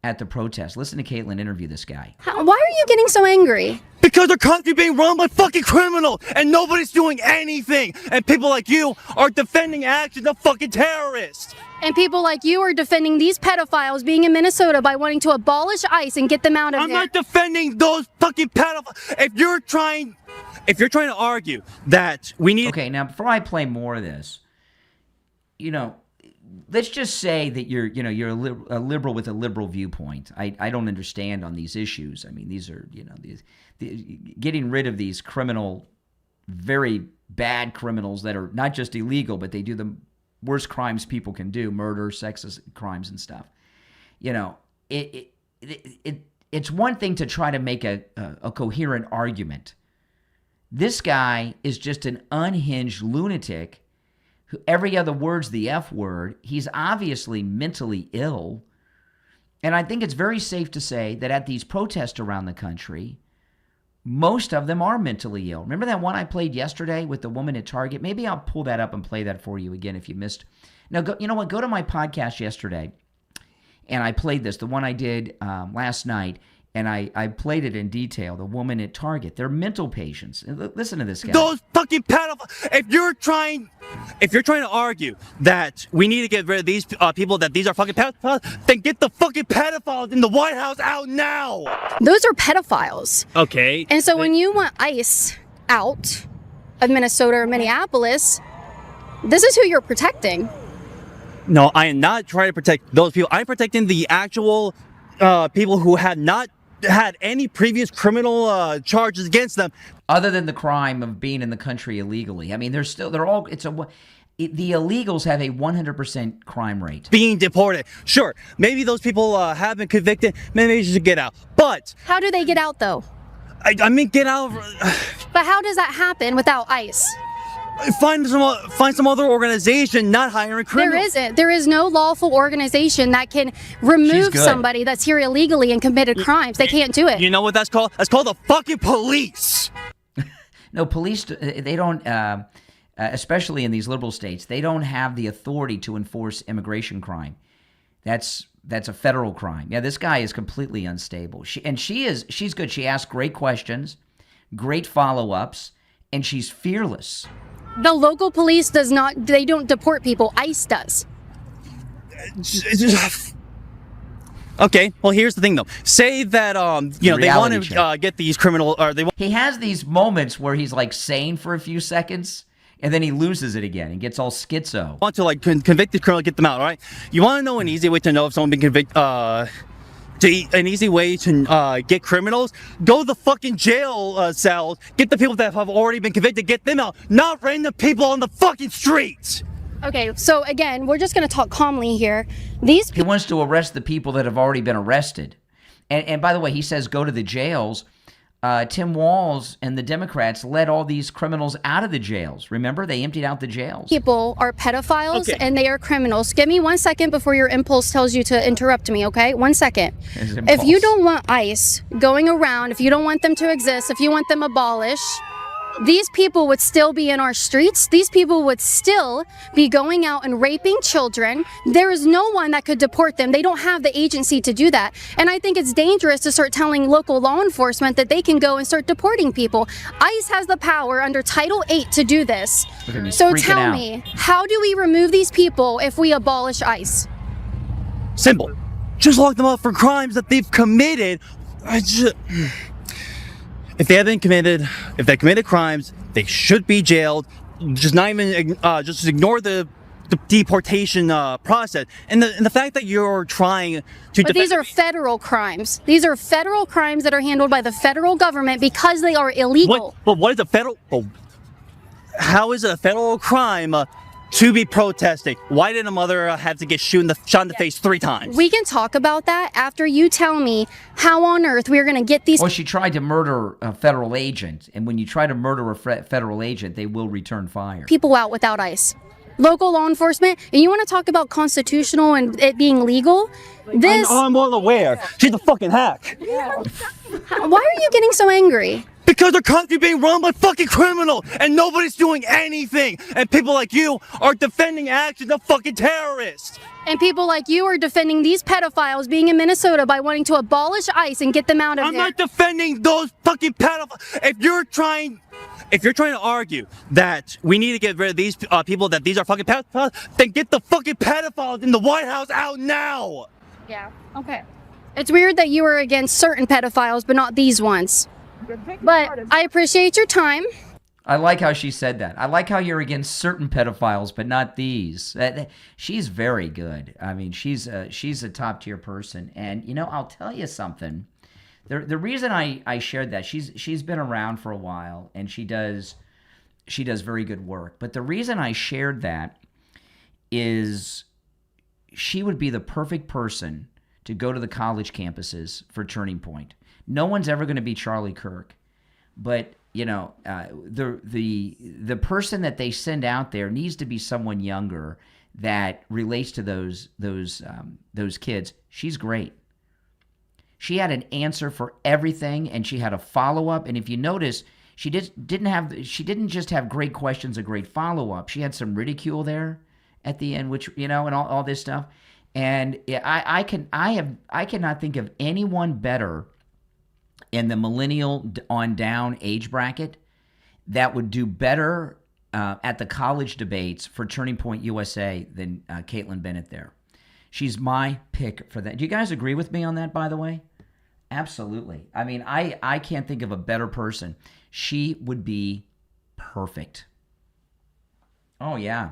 at the protest. Listen to Caitlin interview this guy. Why are you getting so angry? Because our country being run by fucking criminals and nobody's doing anything. And people like you are defending actions of fucking terrorists. And people like you are defending these pedophiles being in Minnesota by wanting to abolish ICE and get them out of here. I'm not defending those fucking pedophiles. If you're trying to argue that we need... Okay, now before I play more of this, let's just say that you're a liberal with a liberal viewpoint. I don't understand on these issues. I mean, these are, getting rid of these very bad criminals that are not just illegal, but they do the worst crimes people can do, murder, sexist crimes and stuff. It's one thing to try to make a coherent argument. This guy is just an unhinged lunatic. Every other word's the F word. He's obviously mentally ill. And I think it's very safe to say that at these protests around the country, most of them are mentally ill. Remember that one I played yesterday with the woman at Target? Maybe I'll pull that up and play that for you again if you missed. Now, go to my podcast yesterday, and I played this, the one I did last night, and I played it in detail, the woman at Target. They're mental patients. Listen to this guy. Those fucking pedophiles. If you're trying to argue that we need to get rid of these people, that these are fucking pedophiles, then get the fucking pedophiles in the White House out now. Those are pedophiles. Okay. And so when you want ICE out of Minnesota or Minneapolis, this is who you're protecting. No, I am not trying to protect those people. I'm protecting the actual people who had not had any previous criminal charges against them, other than the crime of being in the country illegally. I mean, the illegals have a 100% crime rate. Being deported. Sure, maybe those people have been convicted. Maybe they should get out. But how do they get out, though? I mean, get out. But how does that happen without ICE? Find some other organization not hiring criminals. There isn't. There is no lawful organization that can remove somebody that's here illegally and committed crimes. They can't do it. You know what that's called? That's called the fucking police. No, police, they don't, especially in these liberal states, they don't have the authority to enforce immigration crime. That's a federal crime. Yeah, this guy is completely unstable. She's good. She asks great questions, great follow-ups, and she's fearless. The local police they don't deport people. ICE does. Okay, well, here's the thing, though. Say that, they want to get these criminal, He has these moments where he's, sane for a few seconds, and then he loses it again and gets all schizo. Want to, convict the criminal, get them out, all right? You want to know an easy way to know if someone's been convicted, an easy way to get criminals? Go to the fucking jail cells, get the people that have already been convicted, get them out, not random people on the fucking streets. Okay, so again, we're just going to talk calmly here. He wants to arrest the people that have already been arrested. And by the way, he says go to the jails. Tim Walz and the Democrats let all these criminals out of the jails. Remember, they emptied out the jails. People are pedophiles and they are criminals. Give me 1 second before your impulse tells you to interrupt me, okay? 1 second. If you don't want ICE going around, if you don't want them to exist, if you want them abolished, these people would still be in our streets. These people would still be going out and raping children. There is no one that could deport them. They don't have the agency to do that. And I think it's dangerous to start telling local law enforcement that they can go and start deporting people. ICE has the power under Title 8 to do this. So tell me, how do we remove these people if we abolish ICE? Simple. Just lock them up for crimes that they've committed. If they committed crimes, they should be jailed. Just not even, just ignore the deportation process. And the fact that you're trying to. But these are federal crimes. These are federal crimes that are handled by the federal government because they are illegal. But what is a federal? How is it a federal crime to be protesting? Why did a mother have to get shot in the face 3 times? We can talk about that after you tell me how on earth we're going to get these. Well, she tried to murder a federal agent, and when you try to murder a federal agent, they will return fire. People out without ICE. Local law enforcement, and you want to talk about constitutional and it being legal? I'm well aware. She's a fucking hack. Why are you getting so angry? Because the country being run by fucking criminals and nobody's doing anything. And people like you are defending actions of fucking terrorists. And people like you are defending these pedophiles being in Minnesota by wanting to abolish ICE and get them out of there. I'm not defending those fucking pedophiles. If you're trying to argue that we need to get rid of these people, that these are fucking pedophiles, then get the fucking pedophiles in the White House out now. Yeah, okay. It's weird that you were against certain pedophiles, but not these ones. But I appreciate your time. I like how she said that. I like how you're against certain pedophiles, but not these. She's very good. I mean, she's a top tier person. And you know, I'll tell you something. The reason I shared that, she's been around for a while and she does very good work. But the reason I shared that is she would be the perfect person to go to the college campuses for Turning Point. No one's ever going to be Charlie Kirk, but you know, the person that they send out there needs to be someone younger that relates to those kids. She's great. She had an answer for everything, and she had a follow-up. And if you notice, she didn't just have great questions, a great follow-up. She had some ridicule there at the end, which, you know, and all this stuff. And I cannot think of anyone better in the millennial on down age bracket that would do better at the college debates for Turning Point USA than Caitlin Bennett there. She's my pick for that. Do you guys agree with me on that, by the way? Absolutely. I mean, I can't think of a better person. She would be perfect. Oh, yeah.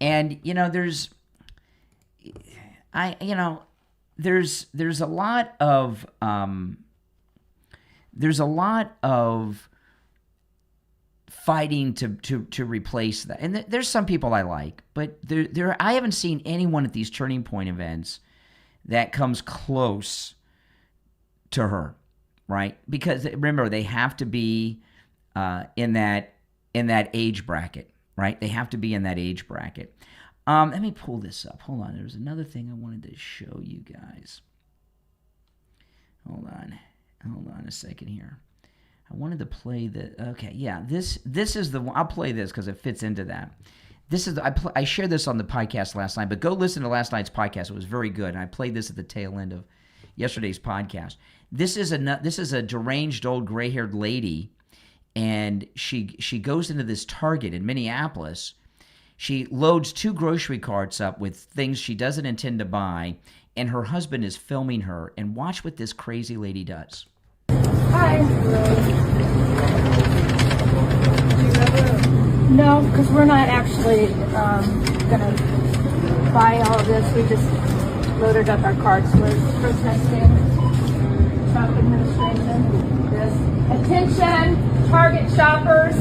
And, you know, there's a lot of fighting to replace that. And there's some people I like, but I haven't seen anyone at these Turning Point events that comes close to her, right? Because remember, they have to be in that age bracket, right? They have to be in that age bracket. Let me pull this up. Hold on. There's another thing I wanted to show you guys. Hold on a second here. I wanted to play the. Okay, yeah. This is the one. I'll play this because it fits into that. This is I shared this on the podcast last night, but go listen to last night's podcast. It was very good, and I played this at the tail end of yesterday's podcast. This is a deranged old gray-haired lady, and she goes into this Target in Minneapolis. She loads 2 grocery carts up with things she doesn't intend to buy, and her husband is filming her. And watch what this crazy lady does. Hi. No, because we're not actually going to buy all of this. We just loaded up our carts. We're protesting Trump administration. This. Attention, Target shoppers.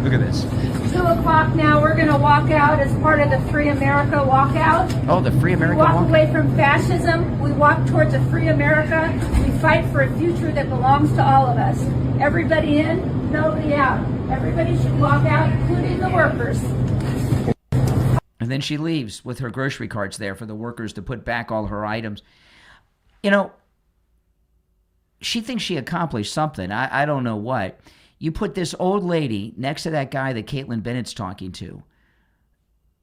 Look at this. 2 o'clock now. We're going to walk out as part of the Free America walkout. Oh, the Free America We walk walk. away from fascism. We walk towards a free America. We fight for a future that belongs to all of us. Everybody in, nobody out. Everybody should walk out, including the workers. And then she leaves with her grocery carts there for the workers to put back all her items. You know, she thinks she accomplished something. I don't know what. You put this old lady next to that guy that Caitlin Bennett's talking to.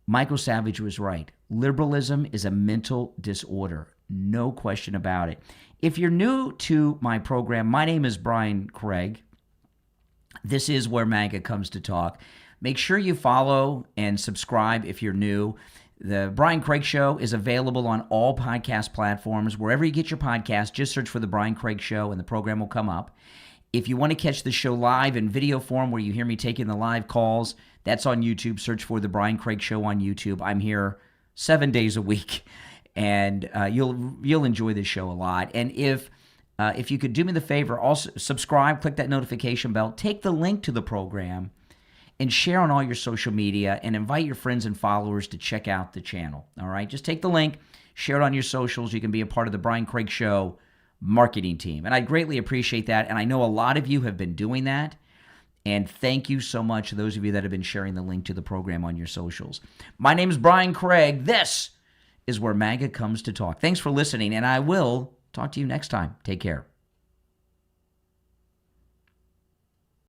Michael Savage was right. Liberalism is a mental disorder. No question about it. If you're new to my program, my name is Brian Craig. This is where MAGA comes to talk. Make sure you follow and subscribe if you're new. The Brian Craig Show is available on all podcast platforms. Wherever you get your podcast, just search for The Brian Craig Show and the program will come up. If you want to catch the show live in video form where you hear me taking the live calls, that's on YouTube. Search for The Brian Craig Show on YouTube. I'm here 7 days a week, and you'll enjoy this show a lot. And if you could do me the favor, also subscribe, click that notification bell, take the link to the program, and share on all your social media, and invite your friends and followers to check out the channel. All right? Just take the link, share it on your socials. You can be a part of the Brian Craig Show marketing team. And I greatly appreciate that. And I know a lot of you have been doing that. And thank you so much to those of you that have been sharing the link to the program on your socials. My name is Brian Craig. This is where MAGA comes to talk. Thanks for listening, and I will talk to you next time. Take care.